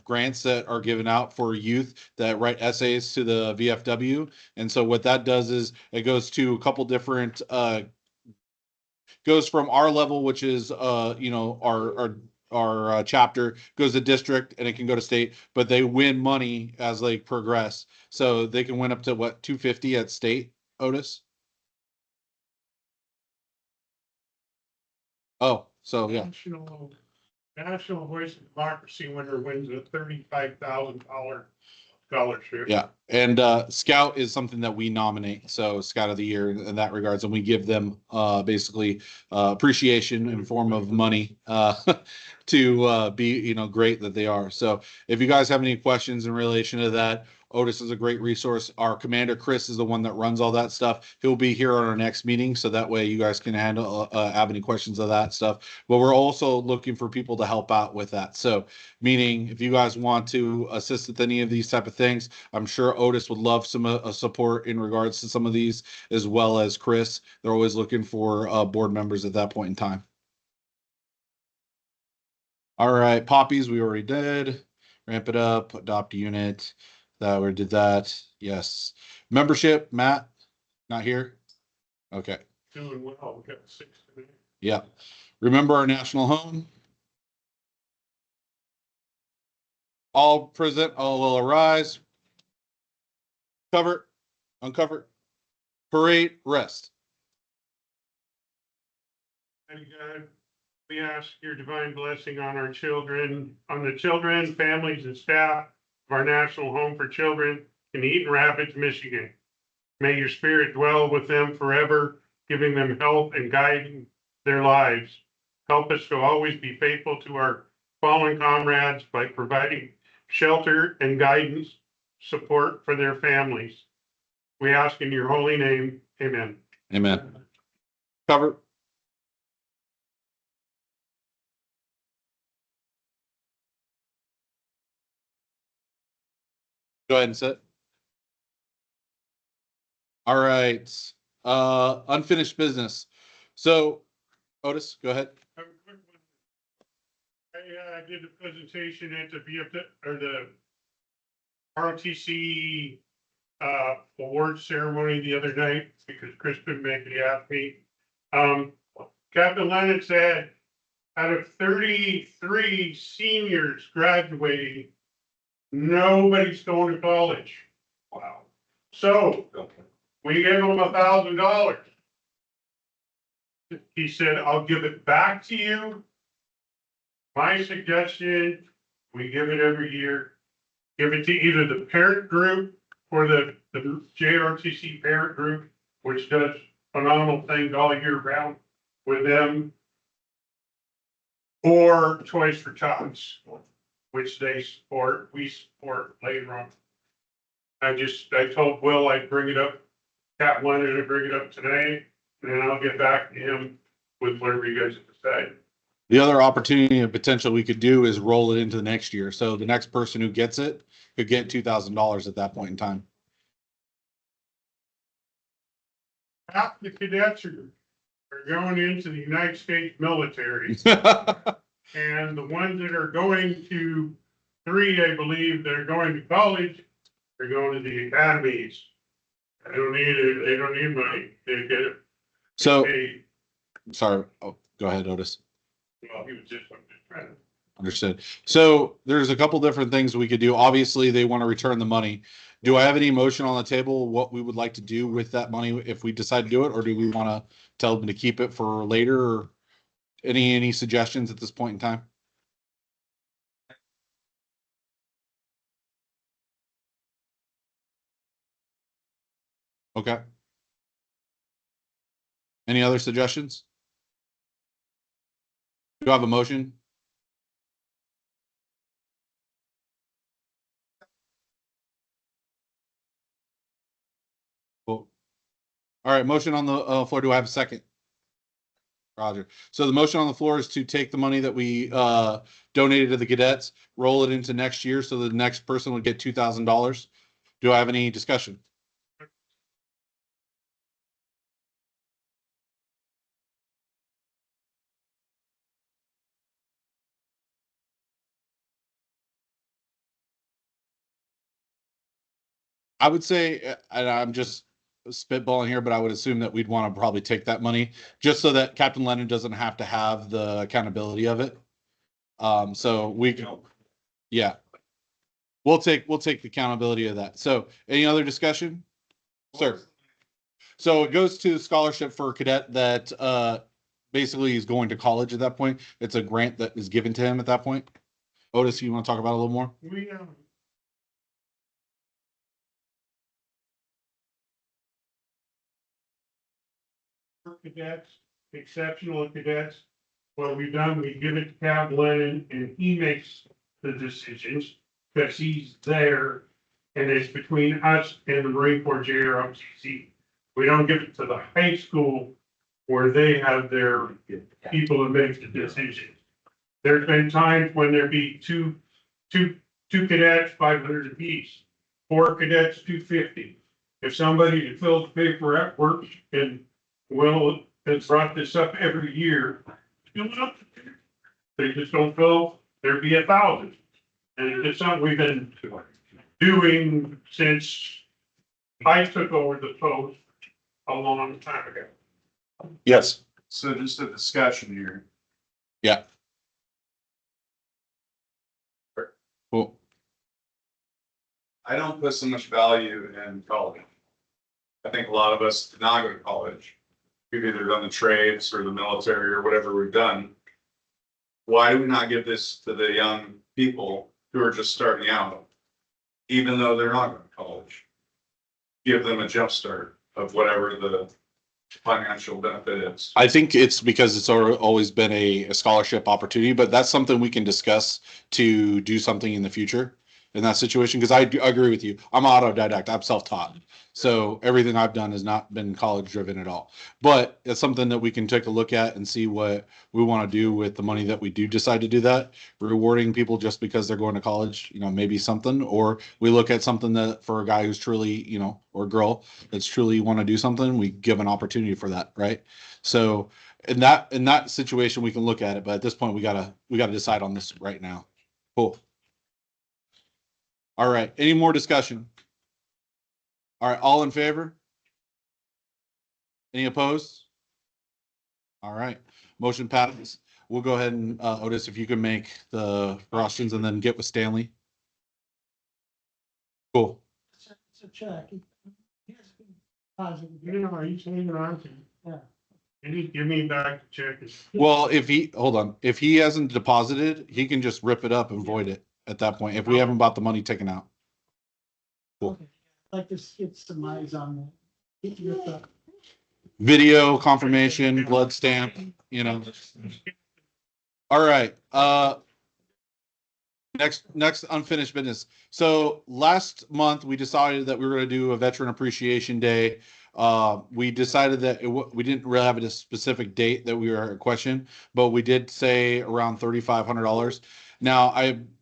grants that are given out for youth that write essays to the VFW. And so what that does is it goes to a couple different, goes from our level, which is, our chapter, goes to district, and it can go to state, but they win money as they progress. So they can win up to what, 250 at state, Otis? Oh, so yeah. National Voice of Democracy winner wins a $35,000 scholarship. Yeah, and Scout is something that we nominate, so Scout of the Year in that regards, and we give them basically appreciation in form of money to be great that they are. So if you guys have any questions in relation to that, Otis is a great resource. Our commander Chris is the one that runs all that stuff. He'll be here on our next meeting, so that way you guys can handle have any questions of that stuff. But we're also looking for people to help out with that. So meaning if you guys want to assist with any of these type of things, I'm sure Otis would love some support in regards to some of these, as well as Chris. They're always looking for board members at that point in time. All right, poppies we already did. Ramp it up, adopt a unit. That we did that. Yes. Membership, Matt, not here. Okay. Doing well. We got 6 today. Yeah. Remember our national home. All present, all will arise. Cover, uncover, parade, rest. And God, we ask your divine blessing on our children, on the children, families, and staff of our National Home for Children in Eaton Rapids, Michigan. May your spirit dwell with them forever, giving them help and guiding their lives. Help us to always be faithful to our fallen comrades by providing shelter and guidance, support for their families. We ask in your holy name, amen. Amen. Cover. Go ahead and sit. All right. Unfinished business. So, Otis, go ahead. I have a quick one. I did a presentation at the VFW or the ROTC award ceremony the other night because Chris couldn't make it. He asked me. Captain Lennon said, out of 33 seniors graduating, nobody's going to college. Wow. So we gave him $1,000. He said, I'll give it back to you. My suggestion, we give it every year. Give it to either the parent group or the JRTC parent group, which does phenomenal things all year round with them. Or Toys for Tots, which they support, we support later on. I told Will I'd bring it up, Cap wanted to bring it up today, and then I'll get back to him with whatever you guys decide. The other opportunity and potential we could do is roll it into the next year. So the next person who gets it could get $2,000 at that point in time. Half the cadets are going into the United States military. And the ones that are going to 3, I believe, that are going to college, are going to the academies. They don't need money. They get it. So, sorry. Oh, go ahead, Otis. Well, he was just trying to. Understood. So there's a couple different things we could do. Obviously, they want to return the money. Do I have any motion on the table, what we would like to do with that money if we decide to do it, or do we want to tell them to keep it for later? Or any suggestions at this point in time? Okay. Any other suggestions? Do I have a motion? Cool. All right, motion on the floor. Do I have a second? Roger. So the motion on the floor is to take the money that we donated to the cadets, roll it into next year so the next person would get $2,000. Do I have any discussion? I would say, and I'm just spitballing here, but I would assume that we'd want to probably take that money just so that Captain Lennon doesn't have to have the accountability of it. So we can, yeah, we'll take the accountability of that. So any other discussion? Sir. So it goes to scholarship for a cadet that basically is going to college at that point. It's a grant that is given to him at that point. Otis, you want to talk about it a little more? We cadets, exceptional cadets. What we've done, we give it to Cap Lennon and he makes the decisions because he's there and it's between us and the Marine Corps JROTC. We don't give it to the high school where they have their people that make the decisions. There's been times when there'd be two cadets, 500 apiece, 4 cadets, 250. If somebody that fills paperwork works and Will has brought this up every year. They just don't fill, there'd be 1,000. And it's something we've been doing since I took over the post a long time ago. Yes. So just a discussion here. Yeah. Cool. I don't put so much value in college. I think a lot of us did not go to college. We've either done the trades or the military or whatever we've done. Why do we not give this to the young people who are just starting out, even though they're not going to college? Give them a jump start of whatever the financial benefit is. I think it's because it's always been a scholarship opportunity, but that's something we can discuss to do something in the future in that situation. Because I agree with you. I'm autodidact. I'm self-taught. So everything I've done has not been college driven at all. But it's something that we can take a look at and see what we want to do with the money that we do decide to do that. Rewarding people just because they're going to college, maybe something. Or we look at something that for a guy who's truly, or girl that's truly want to do something, we give an opportunity for that, right? So in that situation, we can look at it, but at this point, we gotta decide on this right now. Cool. All right. Any more discussion? All right. All in favor? Any opposed? All right. Motion passes. We'll go ahead and Otis, if you can make the frostings and then get with Stanley. Cool. It's a check. He has been positive. He's hanging on to. Yeah. Give me back the check. Well, if he hasn't deposited, he can just rip it up and void it at that point. If we haven't bought the money taken out. Cool. Okay. I'd like to get some eyes on that. Get your thought. Video confirmation, blood stamp, All right. Next unfinished business. So last month we decided that we were going to do a Veteran Appreciation Day. We decided that we didn't really have a specific date that we were questioning, but we did say around $3,500. Now,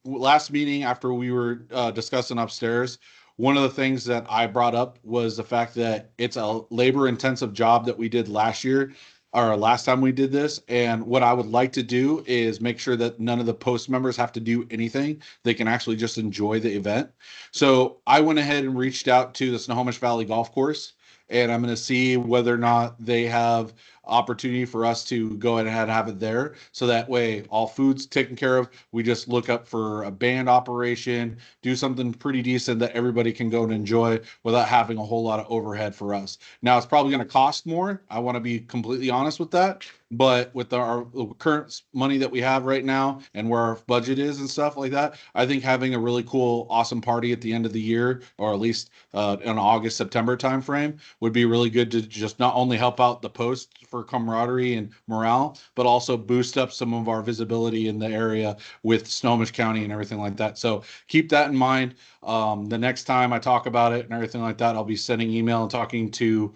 last meeting after we were discussing upstairs, one of the things that I brought up was the fact that it's a labor-intensive job that we did last year, or last time we did this. And what I would like to do is make sure that none of the post members have to do anything. They can actually just enjoy the event. So I went ahead and reached out to the Snohomish Valley Golf Course, and I'm going to see whether or not they have opportunity for us to go ahead and have it there. So that way all food's taken care of. We just look up for a band operation, do something pretty decent that everybody can go and enjoy without having a whole lot of overhead for us. Now it's probably going to cost more. I want to be completely honest with that. But with our current money that we have right now and where our budget is and stuff like that, I think having a really cool, awesome party at the end of the year, or at least in August, September timeframe, would be really good to just not only help out the post for camaraderie and morale, but also boost up some of our visibility in the area with Snohomish County and everything like that. So keep that in mind. The next time I talk about it and everything like that, I'll be sending email and talking to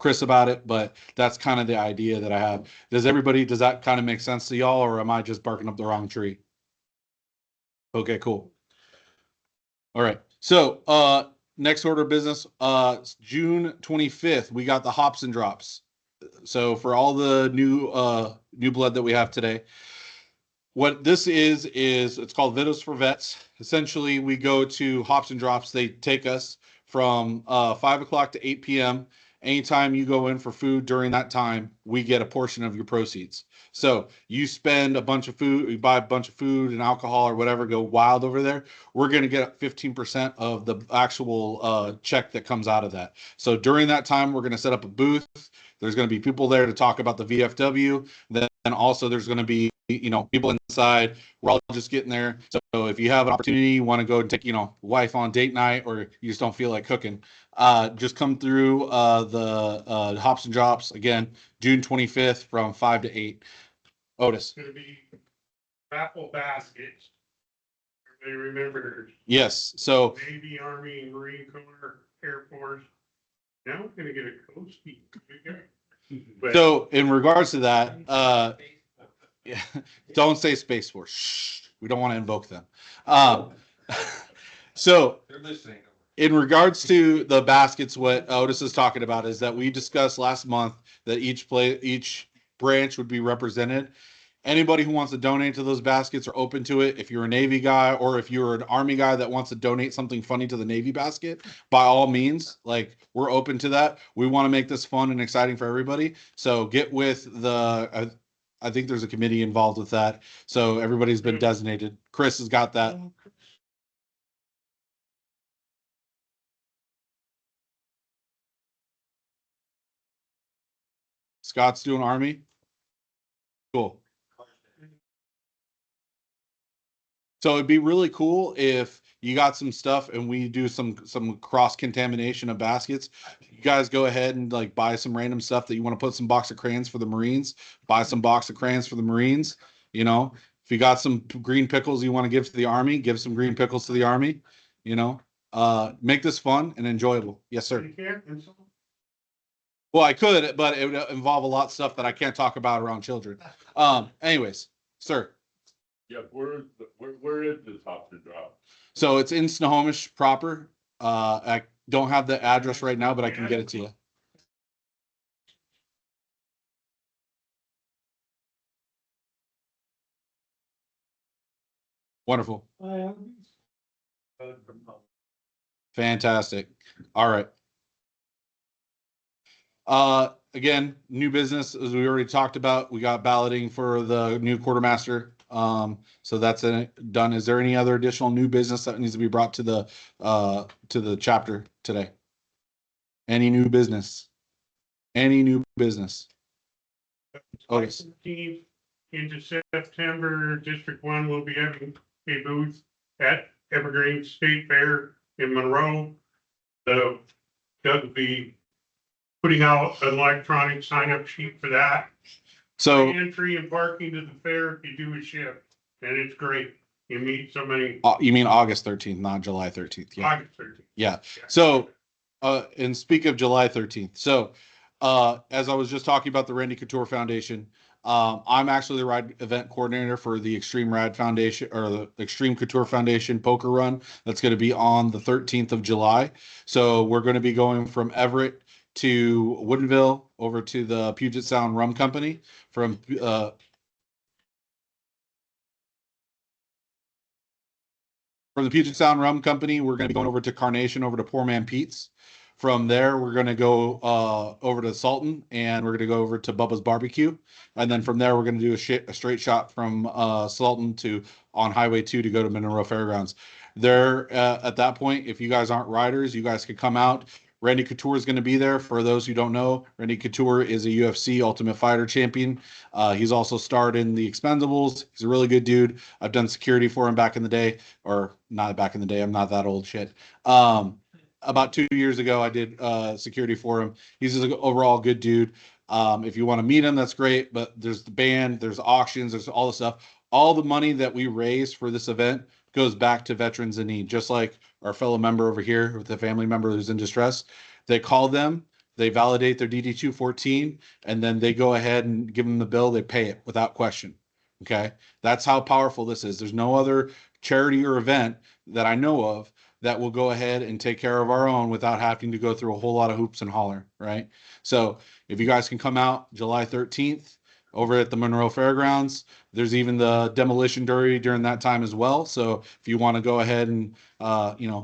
Chris about it. But that's kind of the idea that I have. Does that kind of make sense to y'all, or am I just barking up the wrong tree? Okay, cool. All right. So next order of business, June 25th, we got the hops and drops. So for all the new blood that we have today, what this is it's called Vitos for Vets. Essentially, we go to hops and drops. They take us from 5 o'clock to 8 p.m. Anytime you go in for food during that time, we get a portion of your proceeds. So you spend a bunch of food, you buy a bunch of food and alcohol or whatever, go wild over there, we're going to get 15% of the actual check that comes out of that. So during that time, we're going to set up a booth. There's going to be people there to talk about the VFW. Then also there's going to be, people inside. We're all just getting there. So if you have an opportunity, you want to go and take, wife on date night, or you just don't feel like cooking, just come through the hops and drops again, June 25th from 5 to 8. Otis. It's gonna be raffle baskets. Everybody remembers Yes. So Navy, Army, Marine Corps, Air Force. Now we're gonna get a Coastie. But so in regards to that, yeah, don't say Space Force. Shh, we don't want to invoke them. So They're listening. in regards to the baskets, what Otis is talking about is that we discussed last month that each branch would be represented. Anybody who wants to donate to those baskets are open to it. If you're a Navy guy or if you're an Army guy that wants to donate something funny to the Navy basket, by all means, we're open to that. We want to make this fun and exciting for everybody. So get with I think there's a committee involved with that. So everybody's been designated. Chris has got that. Scott's doing Army. Cool. So it'd be really cool if you got some stuff and we do some cross contamination of baskets, you guys go ahead and like buy some random stuff that you want to put some box of crayons for the Marines, buy some box of crayons for the Marines. You know, if you got some green pickles you want to give to the Army, give some green pickles to the Army. You know, make this fun and enjoyable. Yes, sir. You can't, and so- Well, I could, but it would involve a lot of stuff that I can't talk about around children. Anyways, sir. Yeah, where is this house drop? So it's in Snohomish proper. I don't have the address right now, but I can get it to you. Wonderful. Fantastic. All right. Again, new business, as we already talked about, we got balloting for the new quartermaster. So that's done. Is there any other additional new business that needs to be brought to the chapter today? Any new business? Any new business? Otis. 15th into September, District 1 will be having a booth at Evergreen State Fair in Monroe. So Doug will be putting out an electronic sign-up sheet for that. So Entry and parking to the fair if you do a shift, and it's great. You meet so many. you mean August 13th, not July 13th. Yeah. August 13th. Yeah. So, and speak of July 13th. So, as I was just talking about the Randy Couture Foundation, I'm actually the ride event coordinator for the Extreme Rad Foundation or the Extreme Couture Foundation poker run. That's going to be on the 13th of July. So we're going to be going from Everett to Woodinville over to the Puget Sound Rum Company from the Puget Sound Rum Company. We're going to be going over to Carnation, over to Poor Man Pete's. From there, we're going to go over to Sultan, and we're going to go over to Bubba's Barbecue. And then from there, we're going to do a straight shot from Sultan to on Highway 2 to go to Monroe Fairgrounds. There, at that point, if you guys aren't riders, you guys could come out. Randy Couture is going to be there. For those who don't know, Randy Couture is a UFC Ultimate Fighter champion. He's also starred in The Expendables. He's a really good dude. I've done security for him back in the day, or not back in the day. I'm not that old shit. About 2 years ago, I did security for him. He's an overall good dude. If you want to meet him, that's great. But there's the band, there's auctions, there's all the stuff. All the money that we raise for this event goes back to veterans in need, just like our fellow member over here with the family member who's in distress. They call them, they validate their DD-214, and then they go ahead and give them the bill. They pay it without question. Okay, that's how powerful this is. There's no other charity or event that I know of that will go ahead and take care of our own without having to go through a whole lot of hoops and holler, right? So if you guys can come out July 13th over at the Monroe Fairgrounds, there's even the demolition derby during that time as well. So if you want to go ahead and,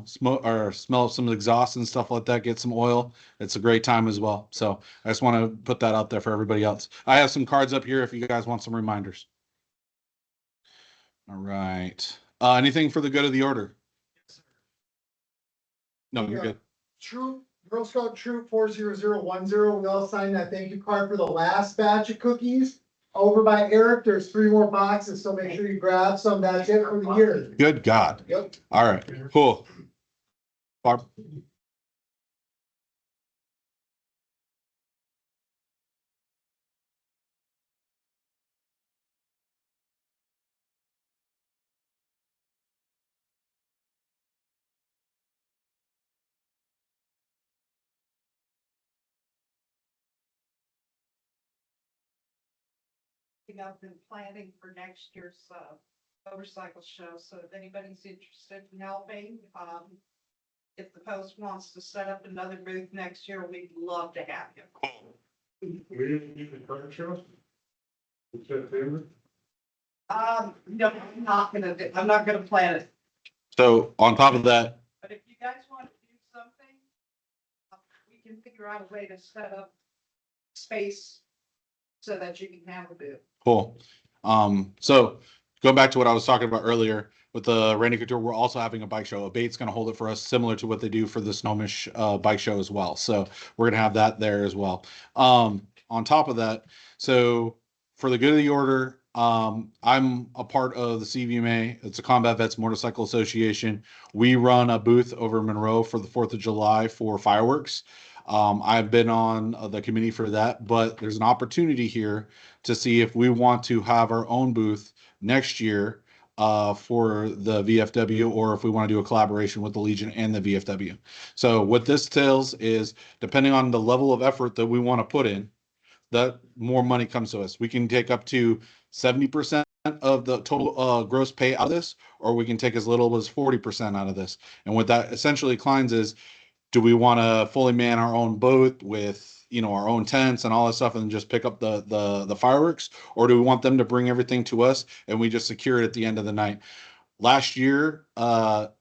smoke or smell some exhaust and stuff like that, get some oil, it's a great time as well. So I just want to put that out there for everybody else. I have some cards up here if you guys want some reminders. All right. Anything for the good of the order? No, you're good. Troop, Girl Scout Troop 40010, we all signed that thank you card for the last batch of cookies. Over by Eric, there's 3 more boxes, so make sure you grab some. That's it for the year. Good God. Yep. All right, cool. Barb? I've been planning for next year's motorcycle show, so if anybody's interested in helping, if the post wants to set up another booth next year, we'd love to have you. We didn't do the car show? In September? No, I'm not gonna plan it, So on top of that, but if you guys want to do something, we can figure out a way to set up space so that you can have a booth. cool. So going back to what I was talking about earlier with the Randy Couture, we're also having a bike show. Abate's going to hold it for us, similar to what they do for the Snohomish bike show as well. So we're going to have that there as well. On top of that, so for the good of the order, I'm a part of the CVMA. It's a Combat Vets Motorcycle Association. We run a booth over in Monroe for the 4th of July for fireworks. I've been on the committee for that, but there's an opportunity here to see if we want to have our own booth next year for the VFW, or if we want to do a collaboration with the Legion and the VFW. So what this tells is, depending on the level of effort that we want to put in, that more money comes to us. We can take up to 70% of the total gross pay out of this, or we can take as little as 40% out of this. And what that essentially inclines is, do we want to fully man our own boat with, you know, our own tents and all that stuff and just pick up the fireworks, or do we want them to bring everything to us and we just secure it at the end of the night? Last year,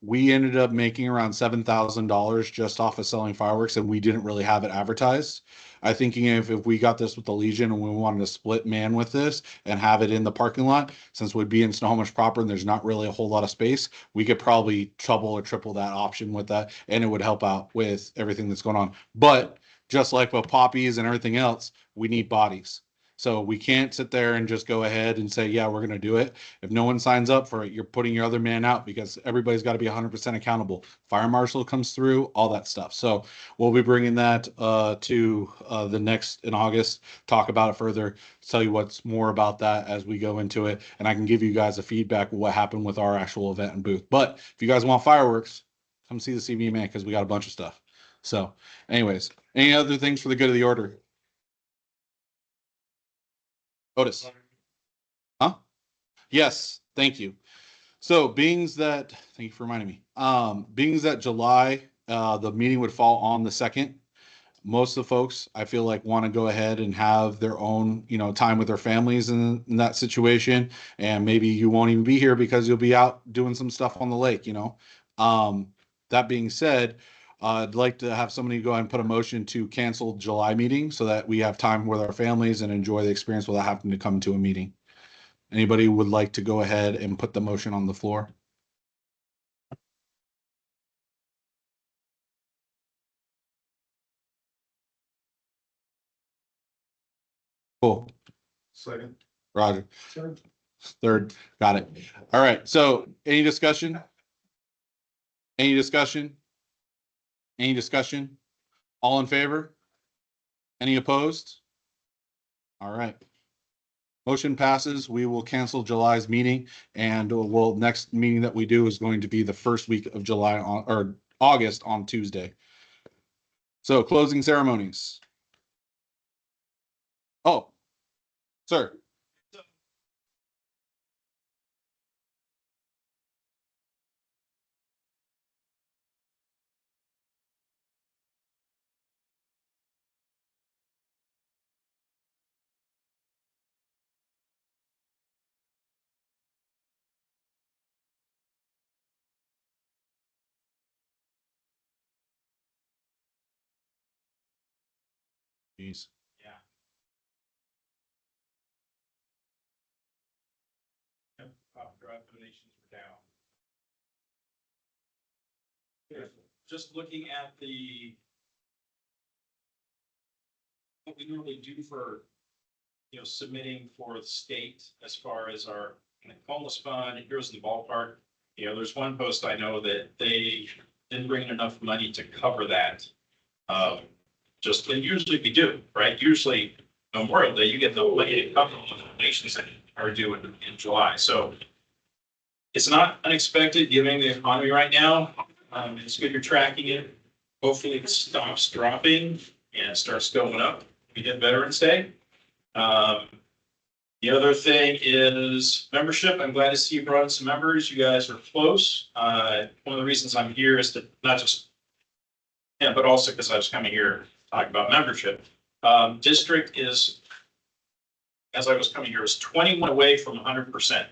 we ended up making around $7,000 just off of selling fireworks, and we didn't really have it advertised. I thinking if we got this with the Legion and we wanted to split man with this and have it in the parking lot, since we'd be in Snohomish proper and there's not really a whole lot of space, we could probably double or triple that option with that, and it would help out with everything that's going on. But just like with poppies and everything else, we need bodies. So we can't sit there and just go ahead and say, yeah, we're going to do it. If no one signs up for it, you're putting your other man out, because everybody's got to be 100% accountable. Fire marshal comes through, all that stuff. So we'll be bringing that to the next in August, talk about it further, tell you what's more about that as we go into it. And I can give you guys a feedback of what happened with our actual event and booth. But if you guys want fireworks, come see the CVMA, because we got a bunch of stuff. So anyways, any other things for the good of the order? Otis. Huh? Yes, thank you. So beings that, thank you for reminding me. Beings that July, the meeting would fall on the 2nd. Most of the folks, I feel like, want to go ahead and have their own, you know, time with their families in that situation. And maybe you won't even be here because you'll be out doing some stuff on the lake, you know. That being said, I'd like to have somebody go ahead and put a motion to cancel July meeting so that we have time with our families and enjoy the experience without having to come to a meeting. Anybody would like to go ahead and put the motion on the floor? Cool. Second. Roger. Third. Got it. All right. So any discussion? Any discussion? Any discussion? All in favor? Any opposed? All right. Motion passes. We will cancel July's meeting, and next meeting that we do is going to be the first week of July or August on Tuesday. So closing ceremonies. Oh, sir. Jeez. Yeah. Drive donations were down. Just looking at what we normally do for, you know, submitting for the state as far as our homeless fund, Heroes in the Ballpark. You know, there's one post I know that they didn't bring in enough money to cover that. And usually we do, right? Usually Memorial Day, you get the money to cover the donations that are due in July. So it's not unexpected given the economy right now. It's good you're tracking it. Hopefully it stops dropping and starts going up. We did Veterans Day. The other thing is membership. I'm glad to see you brought in some members. You guys are close. One of the reasons I'm here is to not just, but also because I was coming here to talk about membership. District is, as I was coming here, is 21 away from 100%.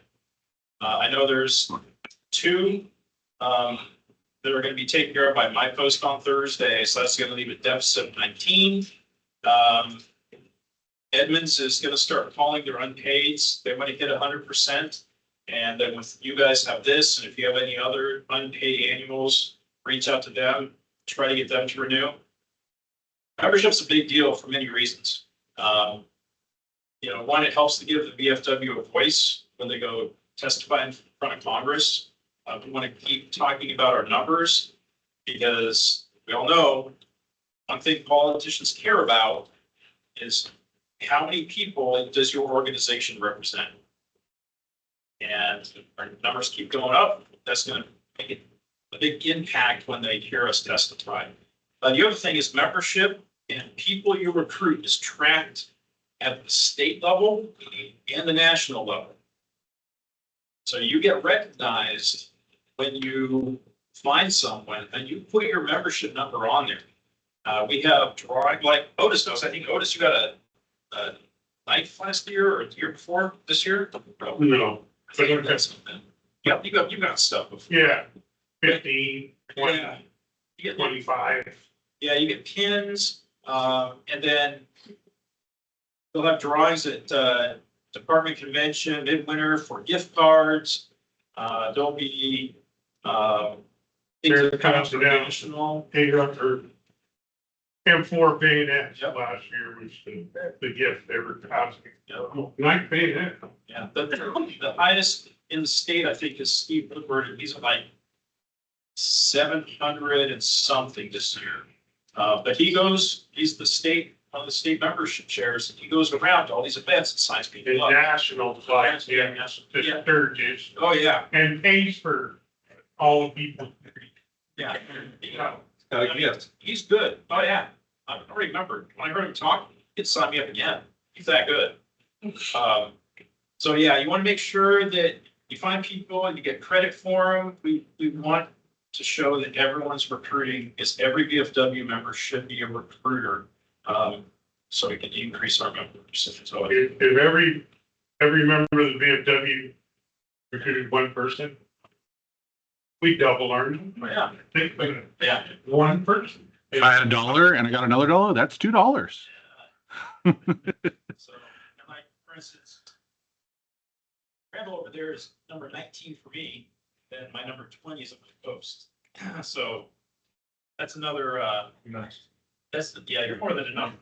I know there's 2 that are going to be taken care of by my post on Thursday, so that's going to leave a deficit of 19. Edmonds is going to start calling their unpaids. They want to hit 100%. And then with you guys have this, and if you have any other unpaid annuals, reach out to them, try to get them to renew. Membership's a big deal for many reasons. one, it helps to give the VFW a voice when they go testify in front of Congress. We want to keep talking about our numbers because we all know one thing politicians care about is how many people does your organization represent? And if our numbers keep going up, that's going to make a big impact when they hear us testify. The other thing is membership and people you recruit is tracked at the state level and the national level. So you get recognized when you find someone and you put your membership number on there. We have drawing like Otis knows. I think Otis, you got a ninth last year or the year before this year? No. I think that's something. Yep, you got stuff before. Yeah, 15, 20, Yeah. You get 25. Yeah, you get pins, and then they'll have drawings at department convention, midwinter for gift cards. There'll be things that are coming from national. Or M4 bayonet Yep. last year was the gift they were asking. Yep. Nice bayonet. Yeah, the highest in the state, I think, is Steve Woodward, and he's at like 700 and something this year. But he's the state, one of the state membership chairs, and he goes around to all these events and signs The people up. national flag, Yeah, yeah, yeah. the Sturgis, Oh, yeah, and pays for all the people. yeah. Got a gift. He's good. Oh, yeah. I remember when I heard him talk, he'd sign me up again. He's that good. So yeah, you want to make sure that you find people and you get credit for them. We want to show that everyone's recruiting, is every VFW member should be a recruiter. So we can increase our members. So If every member of the VFW recruited one person, we double our. yeah, Think about it. yeah. One person. If I had $1 and I got another $1, that's $2. So, and like, for instance, Randall over there is number 19 for me, and my number 20 is on my post. So that's another, yeah, you're more than a number.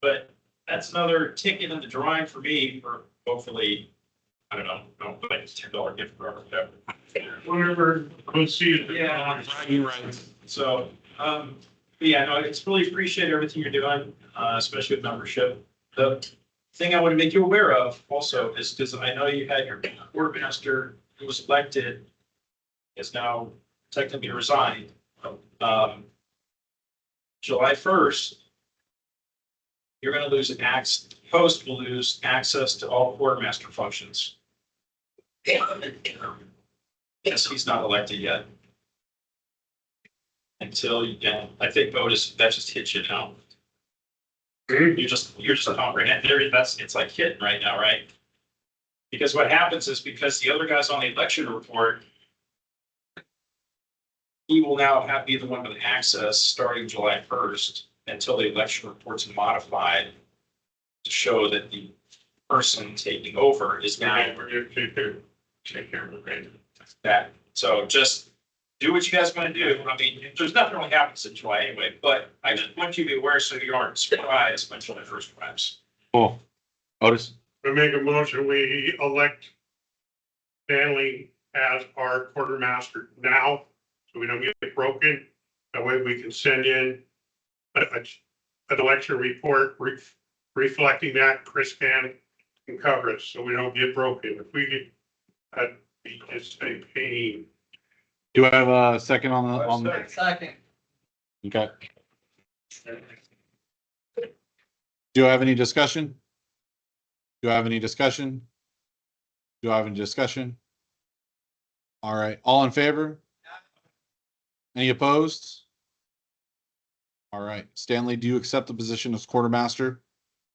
But that's another ticket in the drawing for me for hopefully, I don't know, like a $10 gift card or whatever. Whatever, we'll see. Yeah. So, yeah, no, it's really appreciate everything you're doing, especially with membership. The thing I want to make you aware of also is because I know you had your quartermaster who was elected is now technically resigned. July 1st, you're going to lose post will lose access to all quartermaster functions. Yes, he's not elected yet. Until you get, I think Otis, that just hits you now. You're just hungry. And it's like hitting right now, right? Because what happens is because the other guy's on the election report, he will now be the one with access starting July 1st until the election report's modified to show that the person taking over is now. We're gonna take care of it, right? That. So just do what you guys want to do. I mean, there's nothing really happens in July anyway, but I just want you to be aware so you aren't surprised when July 1st arrives. Cool. Otis? We make a motion, we elect Stanley as our quartermaster now, so we don't get broken. That way we can send in an election report reflecting that Chris can cover us, so we don't get broken. If we get, that'd be just a pain. Do I have a second on the? Second. Okay. Do I have any discussion? Do I have any discussion? Do I have any discussion? All right, all in favor? Any opposed? All right, Stanley, do you accept the position as quartermaster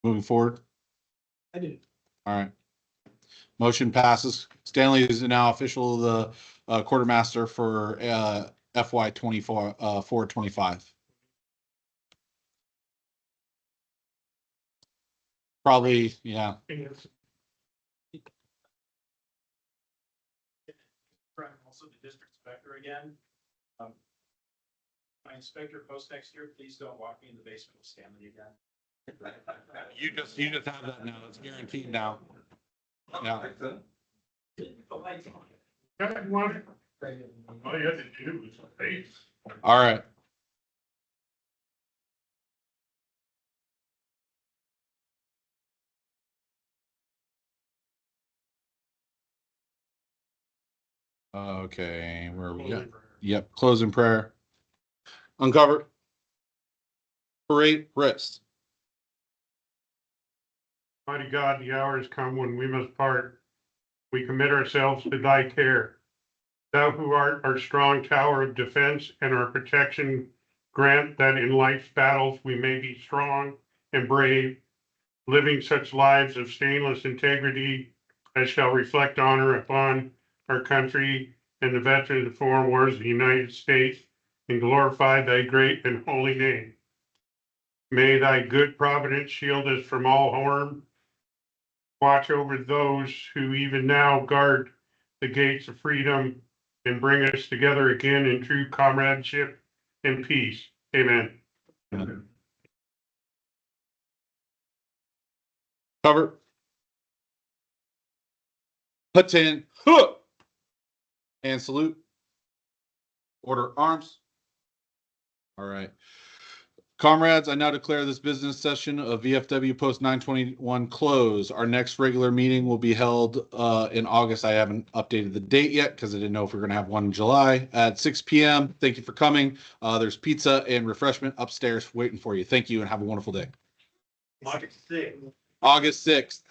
moving forward? I do. All right. Motion passes. Stanley is now official the quartermaster for FY 24-25. Probably, yeah. Also the district inspector again. My inspector post next year, please don't walk me in the basement with Stanley again. You just have that now. It's guaranteed now. Yeah. Got one? All you had to do was face. All right. Okay, where are we at? Yep, closing prayer. Uncover. Parade, rest. Mighty God, the hour has come when we must part. We commit ourselves to thy care. Thou who art our strong tower of defense and our protection, grant that in life's battles we may be strong and brave, living such lives of stainless integrity as shall reflect honor upon our country and the veterans of foreign wars of the United States and glorify thy great and holy name. May thy good providence shield us from all harm. Watch over those who even now guard the gates of freedom and bring us together again in true comradeship and peace. Amen. Cover. Hutton. Huh. And salute. Order arms. All right. Comrades, I now declare this business session of VFW Post 921 closed. Our next regular meeting will be held in August. I haven't updated the date yet because I didn't know if we we're going to have one in July at 6 p.m. Thank you for coming. There's pizza and refreshment upstairs waiting for you. Thank you and have a wonderful day. August 6th. August 6th.